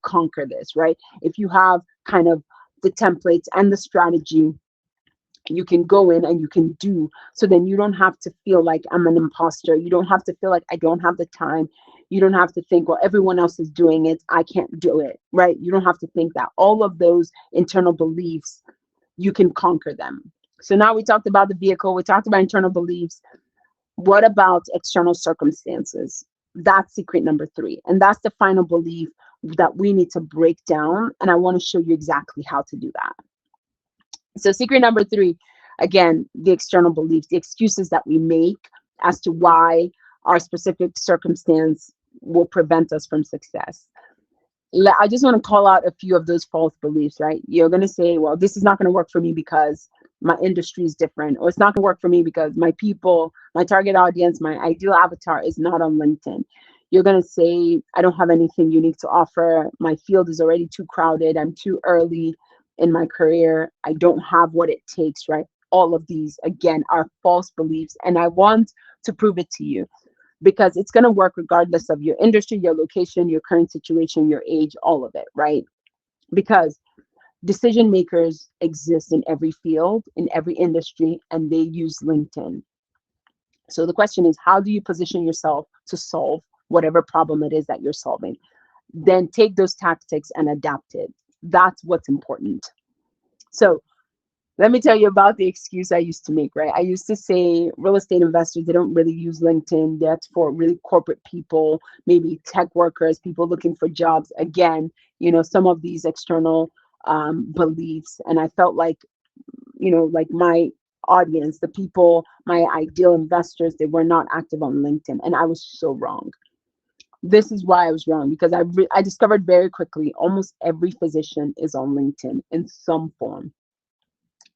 conquer this, right? If you have kind of the templates and the strategy, you can go in and you can do. So then you don't have to feel like I'm an imposter. You don't have to feel like I don't have the time. You don't have to think, well, everyone else is doing it, I can't do it, right? You don't have to think that. All of those internal beliefs, you can conquer them. So now we talked about the vehicle, we talked about internal beliefs. What about external circumstances? That's secret number 3. And that's the final belief that we need to break down. And I want to show you exactly how to do that. So secret number 3, again, the external beliefs, the excuses that we make as to why our specific circumstance will prevent us from success. I just want to call out a few of those false beliefs, right? You're going to say, well, this is not going to work for me because my industry is different, or it's not going to work for me because my people, my target audience, my ideal avatar is not on LinkedIn. You're going to say, I don't have anything unique to offer. My field is already too crowded. I'm too early in my career. I don't have what it takes, right? All of these, again, are false beliefs. And I want to prove it to you, because it's going to work regardless of your industry, your location, your current situation, your age, all of it, right? Because decision makers exist in every field, in every industry, and they use LinkedIn. So the question is, how do you position yourself to solve whatever problem it is that you're solving? Then take those tactics and adapt it. That's what's important. So let me tell you about the excuse I used to make, right? I used to say real estate investors, they don't really use LinkedIn. That's for really corporate people, maybe tech workers, people looking for jobs. Again, some of these external beliefs. And I felt like, like my audience, the people, my ideal investors, they were not active on LinkedIn. And I was so wrong. This is why I was wrong, because I discovered very quickly almost every physician is on LinkedIn in some form.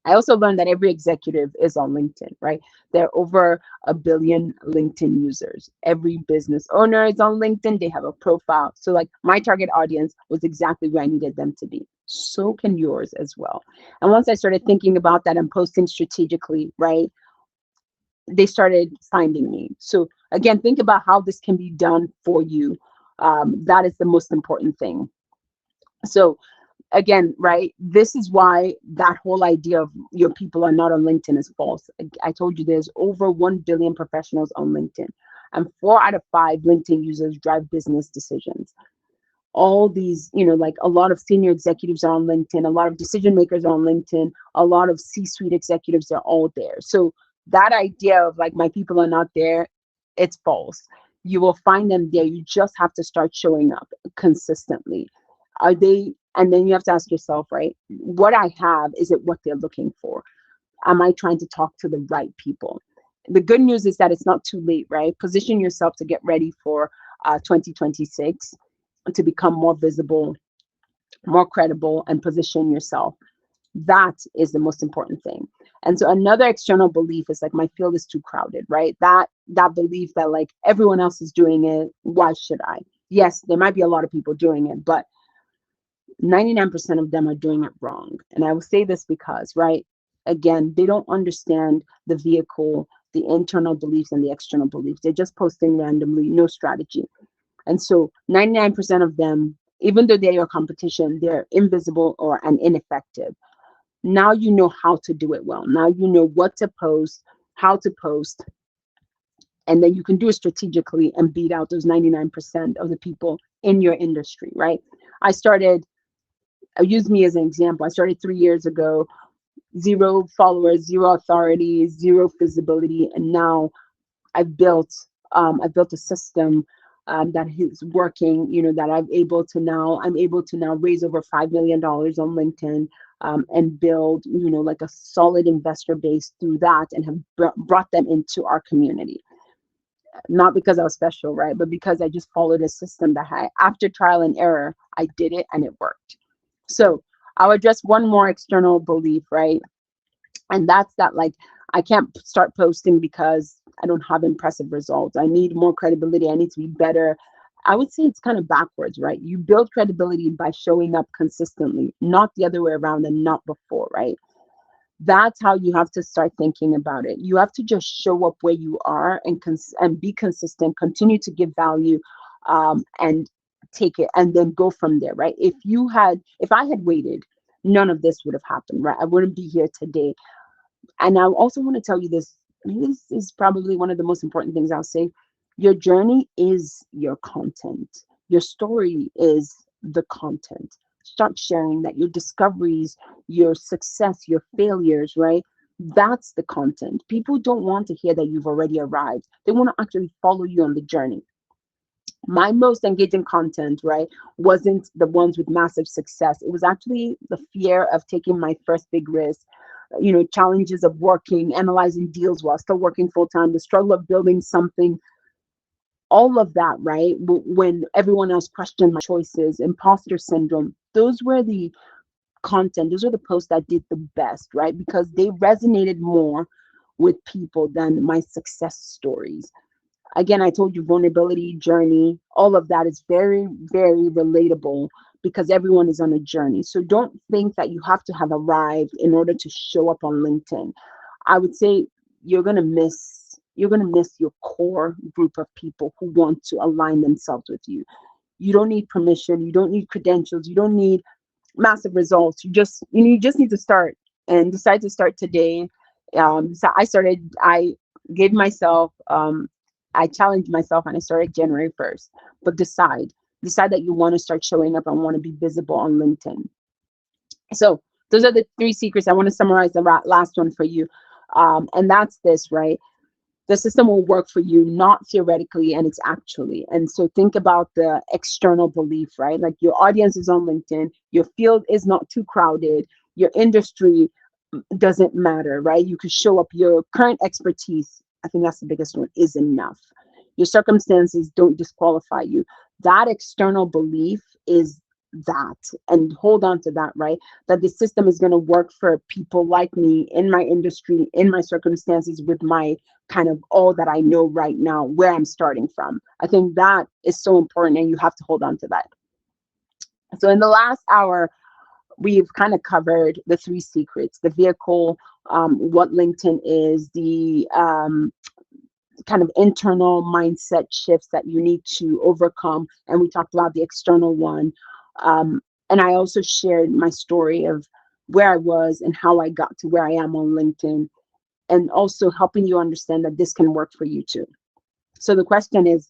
I also learned that every executive is on LinkedIn, right? There are over 1 billion LinkedIn users. Every business owner is on LinkedIn. They have a profile. So like my target audience was exactly where I needed them to be. So can yours as well. And once I started thinking about that and posting strategically, right, they started finding me. So again, think about how this can be done for you. That is the most important thing. So again, right? This is why that whole idea of your people are not on LinkedIn is false. I told you there's over 1 billion professionals on LinkedIn, and 4 out of 5 LinkedIn users drive business decisions. All these, like a lot of senior executives are on LinkedIn, a lot of decision makers are on LinkedIn, a lot of C-suite executives are all there. So that idea of like my people are not there, it's false. You will find them there. You just have to start showing up consistently. Are they? And then you have to ask yourself, right? What I have, is it what they're looking for? Am I trying to talk to the right people? The good news is that it's not too late, right? Position yourself to get ready for 2026, to become more visible, more credible, and position yourself. That is the most important thing. And so another external belief is like, my field is too crowded, right? That belief that like everyone else is doing it, why should I? Yes, there might be a lot of people doing it, but 99% of them are doing it wrong. And I will say this because, right, again, they don't understand the vehicle, the internal beliefs and the external beliefs. They're just posting randomly, no strategy. And so 99% of them, even though they're your competition, they're invisible or and ineffective. Now you know how to do it well. Now you know what to post, how to post, and then you can do it strategically and beat out those 99% of the people in your industry, right? I'll use me as an example. I started 3 years ago, 0 followers, 0 authority, 0 visibility, and now I've built a system that is working. That I'm able to now raise over $5 million on LinkedIn, and build like a solid investor base through that, and have brought them into our community. Not because I was special, right? But because I just followed a system that after trial and error, I did it and it worked. So I'll address one more external belief, right? And that's that, like, I can't start posting because I don't have impressive results. I need more credibility. I need to be better. I would say it's kind of backwards, right? You build credibility by showing up consistently, not the other way around, and not before, right? That's how you have to start thinking about it. You have to just show up where you are, and be consistent, continue to give value, and take it, and then go from there, right? If I had waited, none of this would have happened, right? I wouldn't be here today. And I also want to tell you this. This is probably one of the most important things I'll say. Your journey is your content. Your story is the content. Start sharing that. Your discoveries, your success, your failures, right? That's the content. People don't want to hear that you've already arrived. They want to actually follow you on the journey. My most engaging content, right, wasn't the ones with massive success. It was actually the fear of taking my first big risk, challenges of working, analyzing deals while still working full time, the struggle of building something, all of that, right? When everyone else questioned my choices, imposter syndrome, those were the posts that did the best, right? Because they resonated more with people than my success stories. Again, I told you, vulnerability, journey, all of that is very, very relatable, because everyone is on a journey. So don't think that you have to have arrived in order to show up on LinkedIn. I would say you're going to miss your core group of people who want to align themselves with you. You don't need permission, you don't need credentials, you don't need massive results. You just need to start, and decide to start today. So I gave myself, I challenged myself, and I started January 1st. But decide that you want to start showing up and want to be visible on LinkedIn. So those are the 3 secrets. I want to summarize the last one for you. And that's this, right? The system will work for you, not theoretically, and it's actually. And so think about the external belief, right? Like, your audience is on LinkedIn, your field is not too crowded, your industry doesn't matter, right? You could show up, your current expertise, I think that's the biggest one, is enough. Your circumstances don't disqualify you. That external belief is that, and hold on to that, right? That the system is going to work for people like me, in my industry, in my circumstances, with my kind of all that I know right now, where I'm starting from. I think that is so important, and you have to hold on to that. So in the last hour, we've kind of covered the 3 secrets: the vehicle, what LinkedIn is, the kind of internal mindset shifts that you need to overcome, and we talked about the external one. And I also shared my story of where I was and how I got to where I am on LinkedIn, and also helping you understand that this can work for you too. So the question is,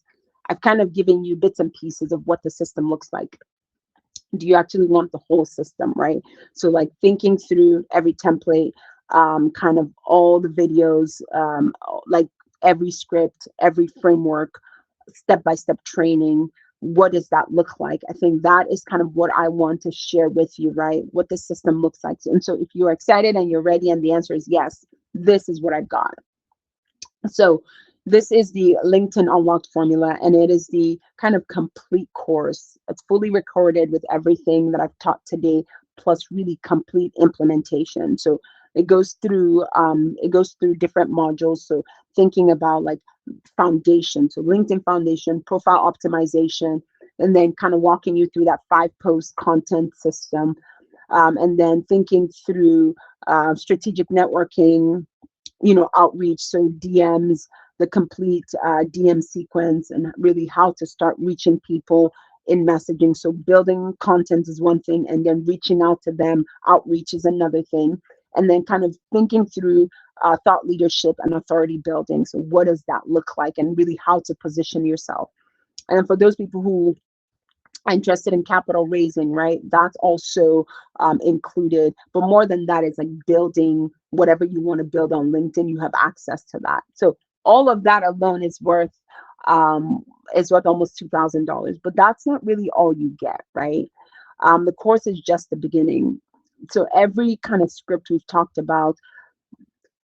I've kind of given you bits and pieces of what the system looks like. Do you actually want the whole system, right? So like thinking through every template, kind of all the videos, like every script, every framework, step-by-step training, what does that look like? I think that is kind of what I want to share with you, right? What the system looks like. And so if you're excited and you're ready and the answer is yes, this is what I've got. So this is the LinkedIn Unlocked formula, and it is the kind of complete course. It's fully recorded with everything that I've taught today, plus really complete implementation. So it goes through different modules. So thinking about like foundation, so LinkedIn foundation, profile optimization, and then kind of walking you through that 5 post content system, and then thinking through strategic networking, outreach, so DMs, the complete DM sequence, and really how to start reaching people in messaging. So building content is one thing, and then reaching out to them, outreach is another thing. And then kind of thinking through thought leadership and authority building. So what does that look like, and really how to position yourself. And for those people who interested in capital raising, right? That's also included. But more than that, it's like building whatever you want to build on LinkedIn. You have access to that. So all of that alone is worth almost $2,000. But that's not really all you get, right? The course is just the beginning. So every kind of script we've talked about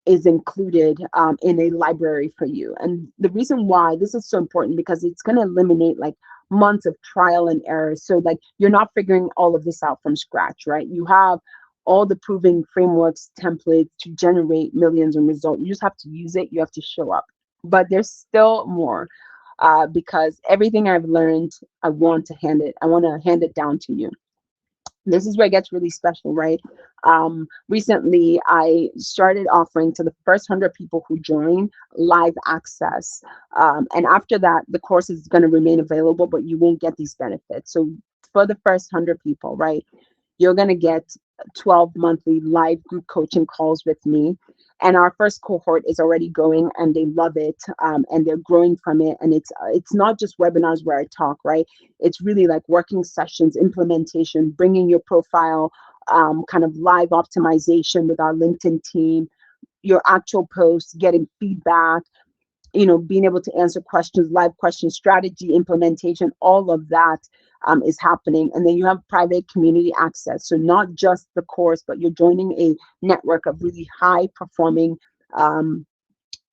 is included in a library for you. And the reason why this is so important, because it's going to eliminate like months of trial and error. So like you're not figuring all of this out from scratch, right? You have all the proving frameworks, templates to generate millions in results. You just have to use it. You have to show up. But there's still more, because everything I've learned, I want to hand it down to you. This is where it gets really special, right? Recently, I started offering to the first 100 people who join live access. And after that, the course is going to remain available, but you won't get these benefits. So for the first 100 people, right, you're going to get 12 monthly live group coaching calls with me. And our first cohort is already going, and they love it, and they're growing from it. And it's not just webinars where I talk, right? It's really like working sessions, implementation, bringing your profile, kind of live optimization with our LinkedIn team, your actual posts, getting feedback, being able to answer questions, live questions, strategy, implementation, all of that is happening. And then you have private community access. So not just the course, but you're joining a network of really high performing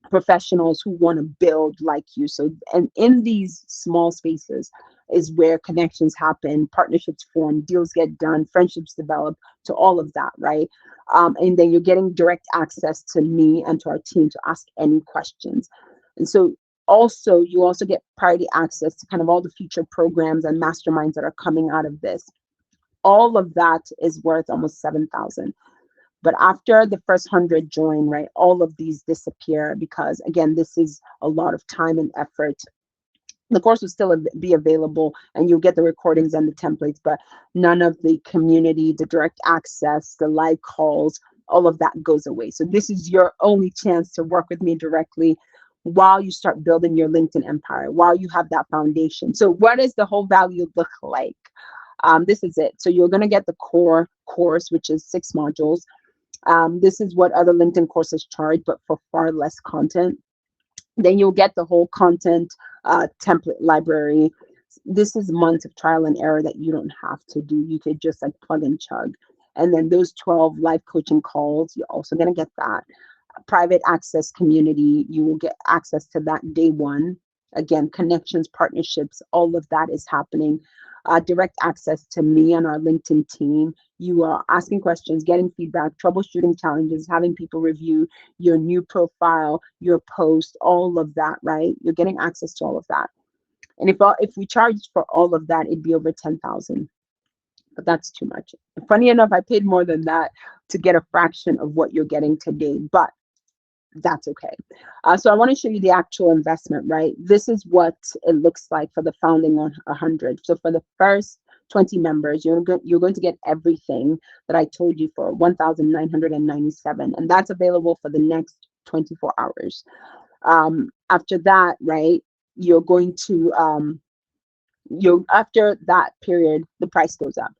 professionals who want to build like you. So, and in these small spaces is where connections happen, partnerships form, deals get done, friendships develop, to all of that, right? And then you're getting direct access to me and to our team to ask any questions. And so also, you also get priority access to kind of all the future programs and masterminds that are coming out of this. All of that is worth almost 7,000. But after the first 100 join, right, all of these disappear, because again, this is a lot of time and effort. The course will still be available, and you'll get the recordings and the templates, but none of the community, the direct access, the live calls, all of that goes away. So this is your only chance to work with me directly while you start building your LinkedIn empire, while you have that foundation. So what does the whole value look like? This is it. So you're going to get the core course, which is 6 modules. This is what other LinkedIn courses charge, but for far less content. Then you'll get the whole content template library. This is months of trial and error that you don't have to do. You could just like plug and chug. And then those 12 live coaching calls, you're also going to get that. Private access community, you will get access to that day one. Again, connections, partnerships, all of that is happening. Direct access to me and our LinkedIn team. You are asking questions, getting feedback, troubleshooting challenges, having people review your new profile, your post, all of that, right? You're getting access to all of that. And if we charged for all of that, it'd be over 10,000. But that's too much. Funny enough, I paid more than that to get a fraction of what you're getting today, but that's okay. So I want to show you the actual investment, right? This is what it looks like for the founding 100. So for the first 20 members, you're going to get everything that I told you for 1,997, and that's available for the next 24 hours. After that, right, you're going to you after that period, the price goes up.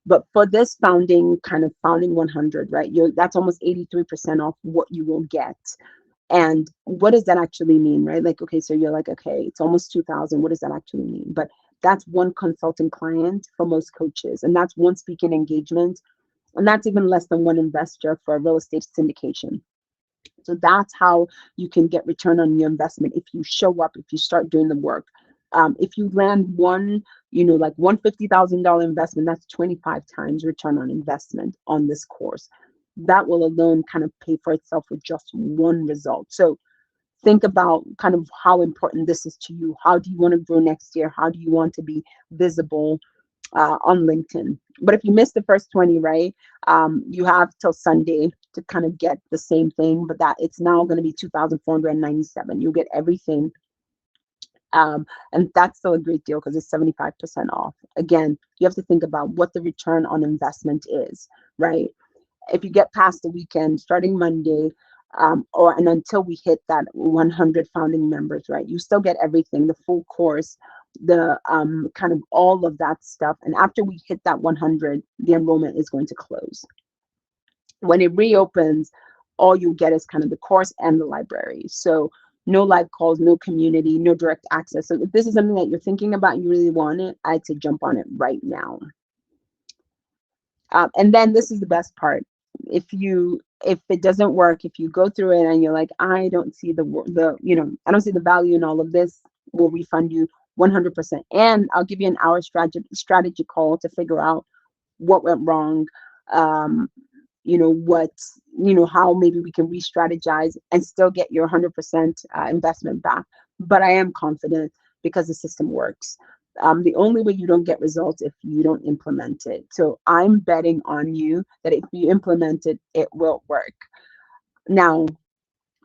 But for this founding 100, right, that's almost 83% off what you will get. And what does that actually mean, right? Like, okay, so you're like, okay, it's almost 2,000. What does that actually mean? But that's one consulting client for most coaches, and that's one speaking engagement, and that's even less than one investor for a real estate syndication. So that's how you can get return on your investment if you show up, if you start doing the work. If you land one, like $150,000 investment, that's 25 times return on investment on this course. That will alone kind of pay for itself with just one result. So think about kind of how important this is to you. How do you want to grow next year? How do you want to be visible on LinkedIn? But if you miss the first 20, right, you have till Sunday to kind of get the same thing, but that it's now going to be 2,497. You'll get everything. And that's still a great deal because it's 75% off. Again, you have to think about what the return on investment is, right? If you get past the weekend, starting Monday, and until we hit that 100 founding members, right, you still get everything, the full course, the kind of all of that stuff. And after we hit that 100, the enrollment is going to close. When it reopens, all you get is kind of the course and the library. So no live calls, no community, no direct access. So if this is something that you're thinking about and you really want it, I'd say jump on it right now. And then this is the best part. If it doesn't work, if you go through it and you're like, I don't see I don't see the value in all of this, we'll refund you 100%. And I'll give you an hour strategy call to figure out what went wrong, how maybe we can re-strategize and still get your 100% investment back. But I am confident because the system works. The only way you don't get results if you don't implement it. So I'm betting on you that if you implement it, it will work. Now,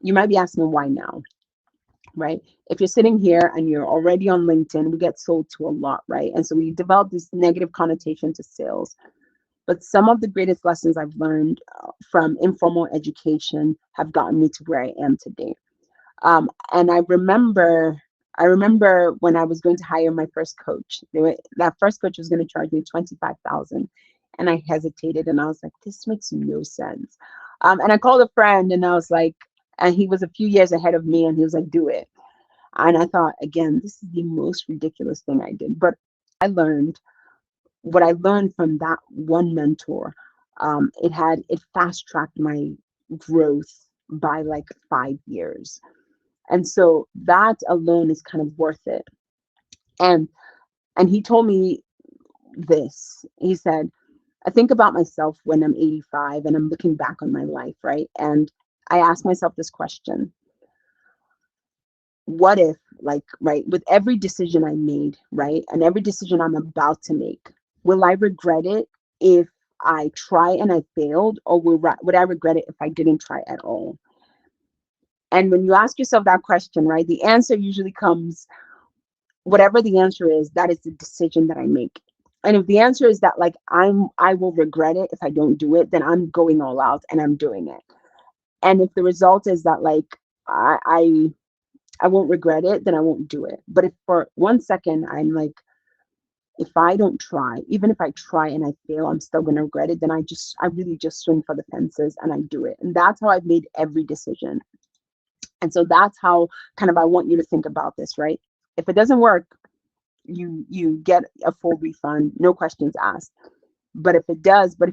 you might be asking why now, right? If you're sitting here and you're already on LinkedIn, we get sold to a lot, right? And so we develop this negative connotation to sales. But some of the greatest lessons I've learned from informal education have gotten me to where I am today. And I remember when I was going to hire my first coach. That first coach was going to charge me $25,000, and I hesitated, and I was like, "This makes no sense." And I called a friend, and I was like, and he was a few years ahead of me, and he was like, "Do it." And I thought, again, this is the most ridiculous thing I did. But what I learned from that one mentor, it fast tracked my growth by like 5 years. And so that alone is kind of worth it. And he told me this. He said, I think about myself when I'm 85 and I'm looking back on my life, right? And I ask myself this question. What if, right, with every decision I made, right, and every decision I'm about to make, will I regret it if I try and I failed, or would I regret it if I didn't try at all? And when you ask yourself that question, right, the answer usually comes, whatever the answer is, that is the decision that I make. And if the answer is that I will regret it if I don't do it, then I'm going all out and I'm doing it. And if the result is that I won't regret it, then I won't do it. But if for 1 second I'm like, if I don't try, even if I try and I fail, I'm still going to regret it, then I really just swing for the fences and I do it. And that's how I've made every decision. And so that's how kind of I want you to think about this, right? If it doesn't work, you get a full refund, no questions asked. But if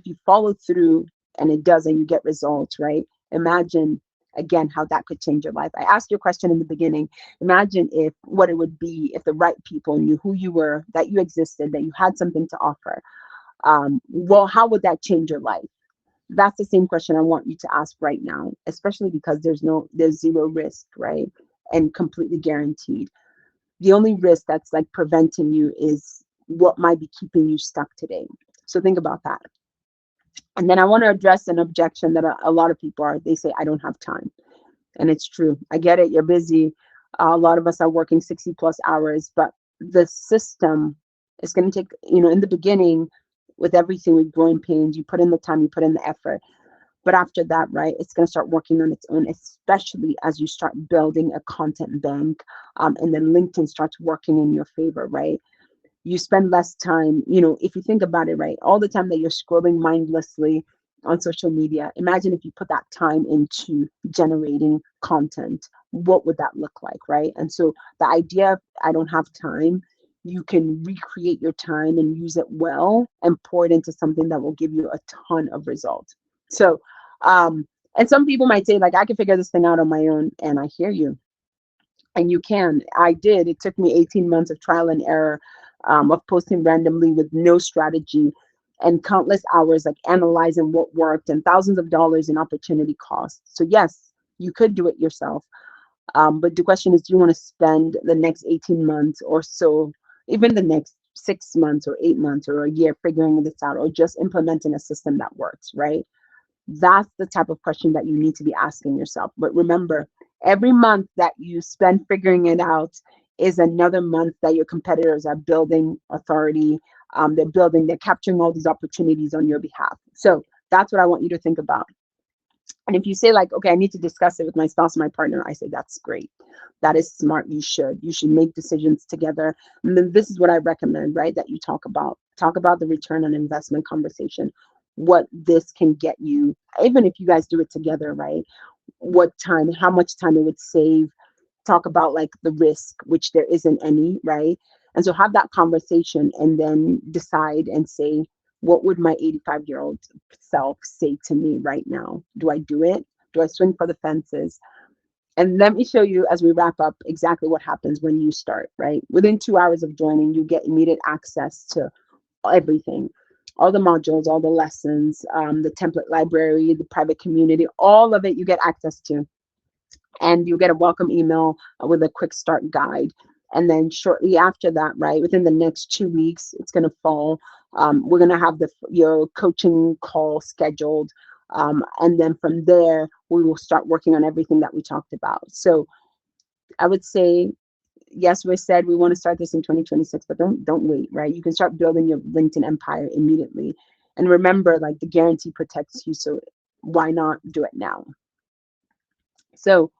you follow through and it does and you get results, right? Imagine again how that could change your life. I asked you a question in the beginning. Imagine what it would be if the right people knew who you were, that you existed, that you had something to offer. Well, how would that change your life? That's the same question I want you to ask right now, especially because there's zero risk, right? And completely guaranteed. The only risk that's like preventing you is what might be keeping you stuck today. So think about that. And then I want to address an objection that a lot of people they say, I don't have time. And it's true. I get it. You're busy. A lot of us are working 60 plus hours, but the system It's going to take, in the beginning, with everything, with growing pains, you put in the time, you put in the effort. But after that, right, it's going to start working on its own, especially as you start building a content bank, and then LinkedIn starts working in your favor, right? You spend less time, if you think about it, right, all the time that you're scrolling mindlessly on social media, imagine if you put that time into generating content. What would that look like, right? And so the idea of I don't have time, you can recreate your time and use it well and pour it into something that will give you a ton of results. So and some people might say, like, I can figure this thing out on my own, and I hear you, and you can. I did. It took me 18 months of trial and error, of posting randomly with no strategy, and countless hours like analyzing what worked, and thousands of dollars in opportunity costs. So yes, you could do it yourself. But the question is, do you want to spend the next 18 months or so, even the next 6 months or 8 months or a year figuring this out, or just implementing a system that works, right? That's the type of question that you need to be asking yourself. But remember, every month that you spend figuring it out is another month that your competitors are building authority. They're capturing all these opportunities on your behalf. So that's what I want you to think about. And if you say, like, okay, I need to discuss it with my spouse or my partner, I say that's great. That is smart. You should make decisions together. And then this is what I recommend, right? That you talk about the return on investment conversation, what this can get you, even if you guys do it together, right? What time, how much time it would save. Talk about like the risk, which there isn't any, right? And so have that conversation and then decide and say, what would my 85-year-old self say to me right now? Do I do it? Do I swing for the fences? And let me show you as we wrap up exactly what happens when you start, right? Within 2 hours of joining, you get immediate access to everything, all the modules, all the lessons, the template library, the private community, all of it you get access to. And you get a welcome email with a quick start guide. And then shortly after that, right, within the next 2 weeks, it's going to fall. We're going to have your coaching call scheduled. And then from there, we will start working on everything that we talked about. So I would say, yes, we said we want to start this in 2026, but don't wait, right? You can start building your LinkedIn empire immediately. And remember, like, the guarantee protects you. So why not do it now? So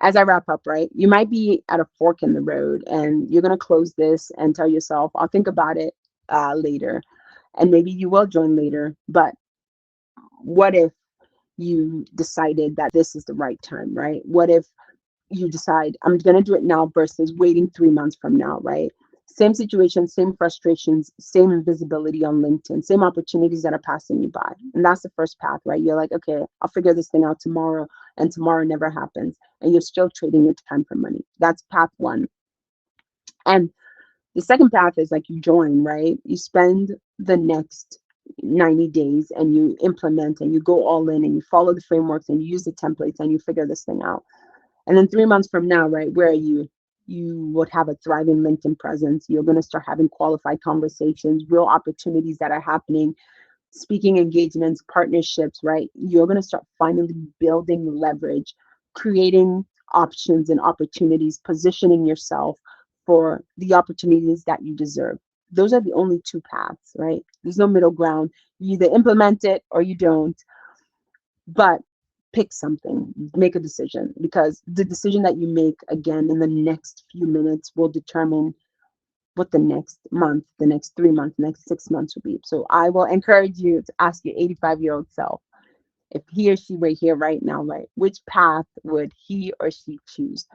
as I wrap up, right, you might be at a fork in the road and you're going to close this and tell yourself, I'll think about it later. And maybe you will join later. But what if you decided that this is the right time, right? What if you decide I'm going to do it now versus waiting 3 months from now, right? Same situation, same frustrations, same invisibility on LinkedIn, same opportunities that are passing you by. And that's the first path, right? You're like, okay, I'll figure this thing out tomorrow, and tomorrow never happens. And you're still trading your time for money. That's path one. And the second path is like you join, right? You spend the next 90 days and you implement and you go all in and you follow the frameworks and you use the templates and you figure this thing out. And then 3 months from now, right, where are you? You would have a thriving LinkedIn presence. You're going to start having qualified conversations, real opportunities that are happening, speaking engagements, partnerships, right? You're going to start finally building leverage, creating options and opportunities, positioning yourself for the opportunities that you deserve. Those are the only two paths, right? There's no middle ground. You either implement it or you don't. But pick something, make a decision, because the decision that you make again in the next few minutes will determine what the next month, the next 3 months, next 6 months will be. So I will encourage you to ask your 85-year-old self, if he or she were here right now, right, which path would he or she choose?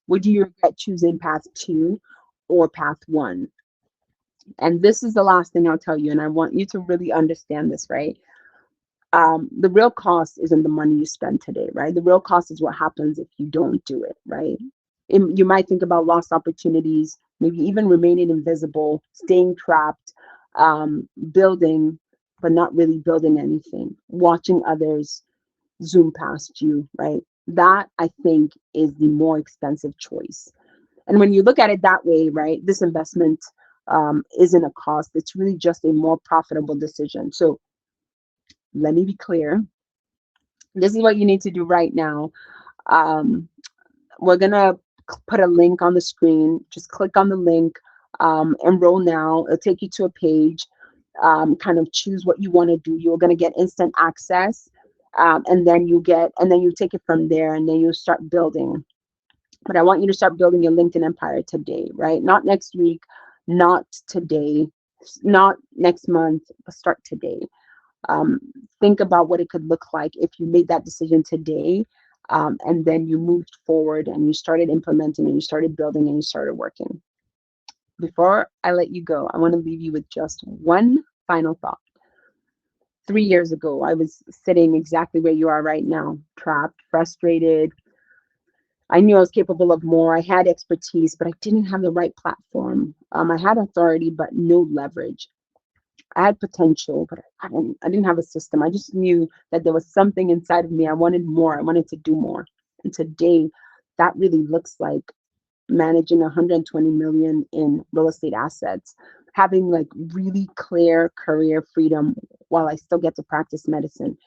Would you regret choosing path 2 or path 1? And this is the last thing I'll tell you, and I want you to really understand this, right? The real cost isn't the money you spend today, right? The real cost is what happens if you don't do it, right? You might think about lost opportunities, maybe even remaining invisible, staying trapped, building, but not really building anything, watching others zoom past you, right? That, I think, is the more expensive choice. And when you look at it that way, right, this investment isn't a cost. It's really just a more profitable decision. So let me be clear. This is what you need to do right now. Um, we're going to put a link on the screen. Just click on the link. Enroll now. It'll take you to a page. Kind of choose what you want to do. You're going to get instant access, and then you take it from there, and then you start building. But I want you to start building your LinkedIn empire today, right? Not next week, not today, not next month, but start today. Um, think about what it could look like if you made that decision today, and then you moved forward and you started implementing and you started building and you started working. Before I let you go, I want to leave you with just one final thought. 3 years ago, I was sitting exactly where you are right now, trapped, frustrated. I knew I was capable of more. I had expertise, but I didn't have the right platform. I had authority, but no leverage. I had potential, but I didn't have a system. I just knew that there was something inside of me. I wanted more. I wanted to do more. And today, that really looks like managing 120 million in real estate assets, having like really clear career freedom while I still get to practice medicine,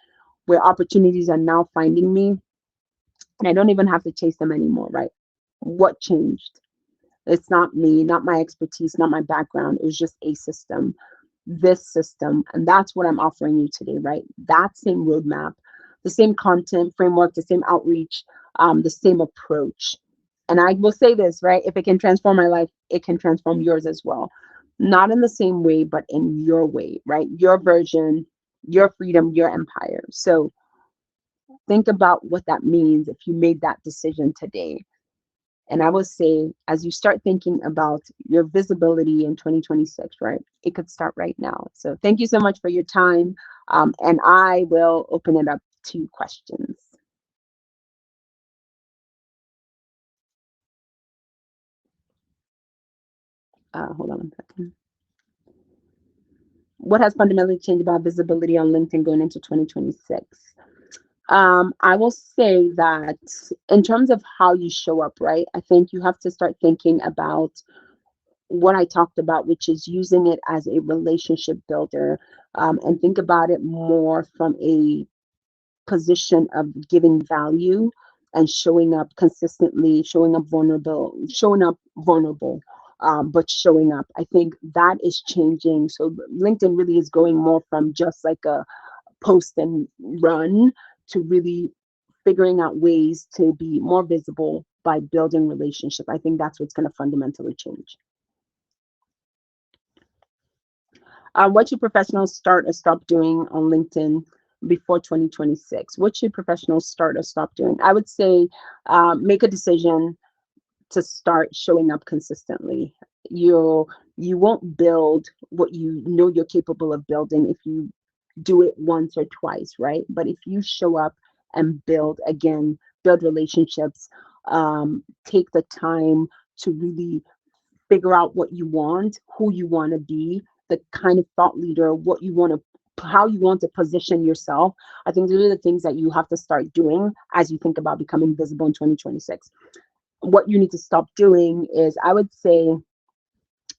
where opportunities are now finding me and I don't even have to chase them anymore, right? What changed? It's not me, not my expertise, not my background. It was just a system, this system. And that's what I'm offering you today, right? That same roadmap, the same content framework, the same outreach, the same approach. And I will say this, right? If it can transform my life, it can transform yours as well. Not in the same way, but in your way, right? Your version, your freedom, your empire. So think about what that means if you made that decision today. And I will say, as you start thinking about your visibility in 2026, right, it could start right now. So thank you so much for your time. And I will open it up to questions. Hold on one second. What has fundamentally changed about visibility on LinkedIn going into 2026? I will say that in terms of how you show up, right, I think you have to start thinking about what I talked about, which is using it as a relationship builder, and think about it more from a position of giving value and showing up consistently, showing up vulnerable, but showing up. I think that is changing. So LinkedIn really is going more from just like a post and run to really figuring out ways to be more visible by building relationship. I think that's what's going to fundamentally change. What should professionals start or stop doing on LinkedIn before 2026? What should professionals start or stop doing? I would say make a decision to start showing up consistently. You won't build what you know you're capable of building if you do it once or twice, right? But if you show up and build again, build relationships, take the time to really figure out what you want, who you want to be, the kind of thought leader, what you want to, how you want to position yourself. I think those are the things that you have to start doing as you think about becoming visible in 2026. What you need to stop doing is, I would say,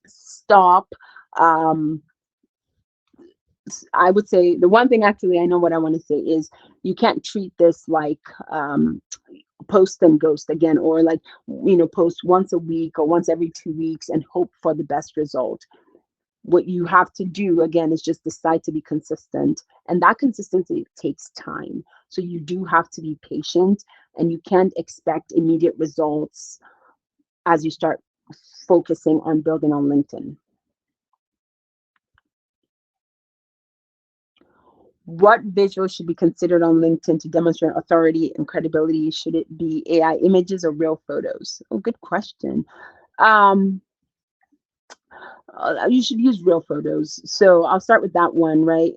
stop. Um, I would say the one thing, actually, I know what I want to say is you can't treat this like post and ghost again, or like, post once a week or once every 2 weeks and hope for the best result. What you have to do again is just decide to be consistent, and that consistency takes time. So you do have to be patient, and you can't expect immediate results as you start focusing on building on LinkedIn. What visuals should be considered on LinkedIn to demonstrate authority and credibility? Should it be AI images or real photos? Oh, good question. Um, you should use real photos. So I'll start with that one, right?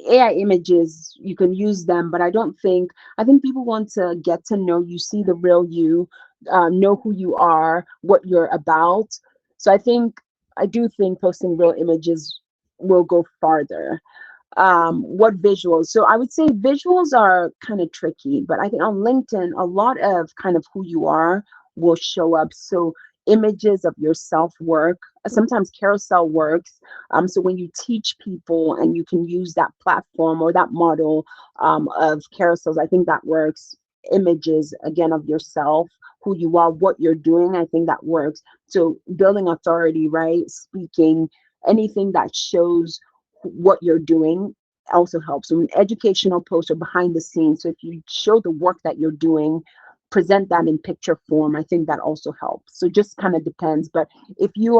AI images, you can use them, but I think people want to get to know you, see the real you, know who you are, what you're about. So I do think posting real images will go farther. What visuals? So I would say visuals are kind of tricky, but I think on LinkedIn, a lot of kind of who you are will show up. So images of yourself work. Sometimes carousel works. So when you teach people and you can use that platform or that model of carousels, I think that works. images again of yourself, who you are, what you're doing. I think that works. So building authority, right? Speaking, anything that shows what you're doing also helps. So an educational post or behind the scenes. So if you show the work that you're doing, present that in picture form, I think that also helps. So just kind of depends. But if you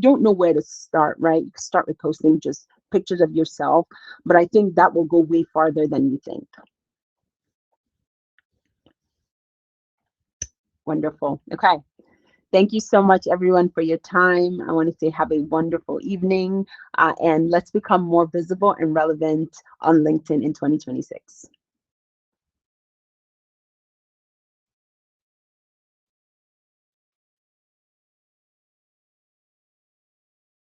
don't know where to start, right, you can start with posting just pictures of yourself. But I think that will go way farther than you think. Wonderful. Okay. Thank you so much, everyone, for your time. I want to say have a wonderful evening, and let's become more visible and relevant on LinkedIn in 2026.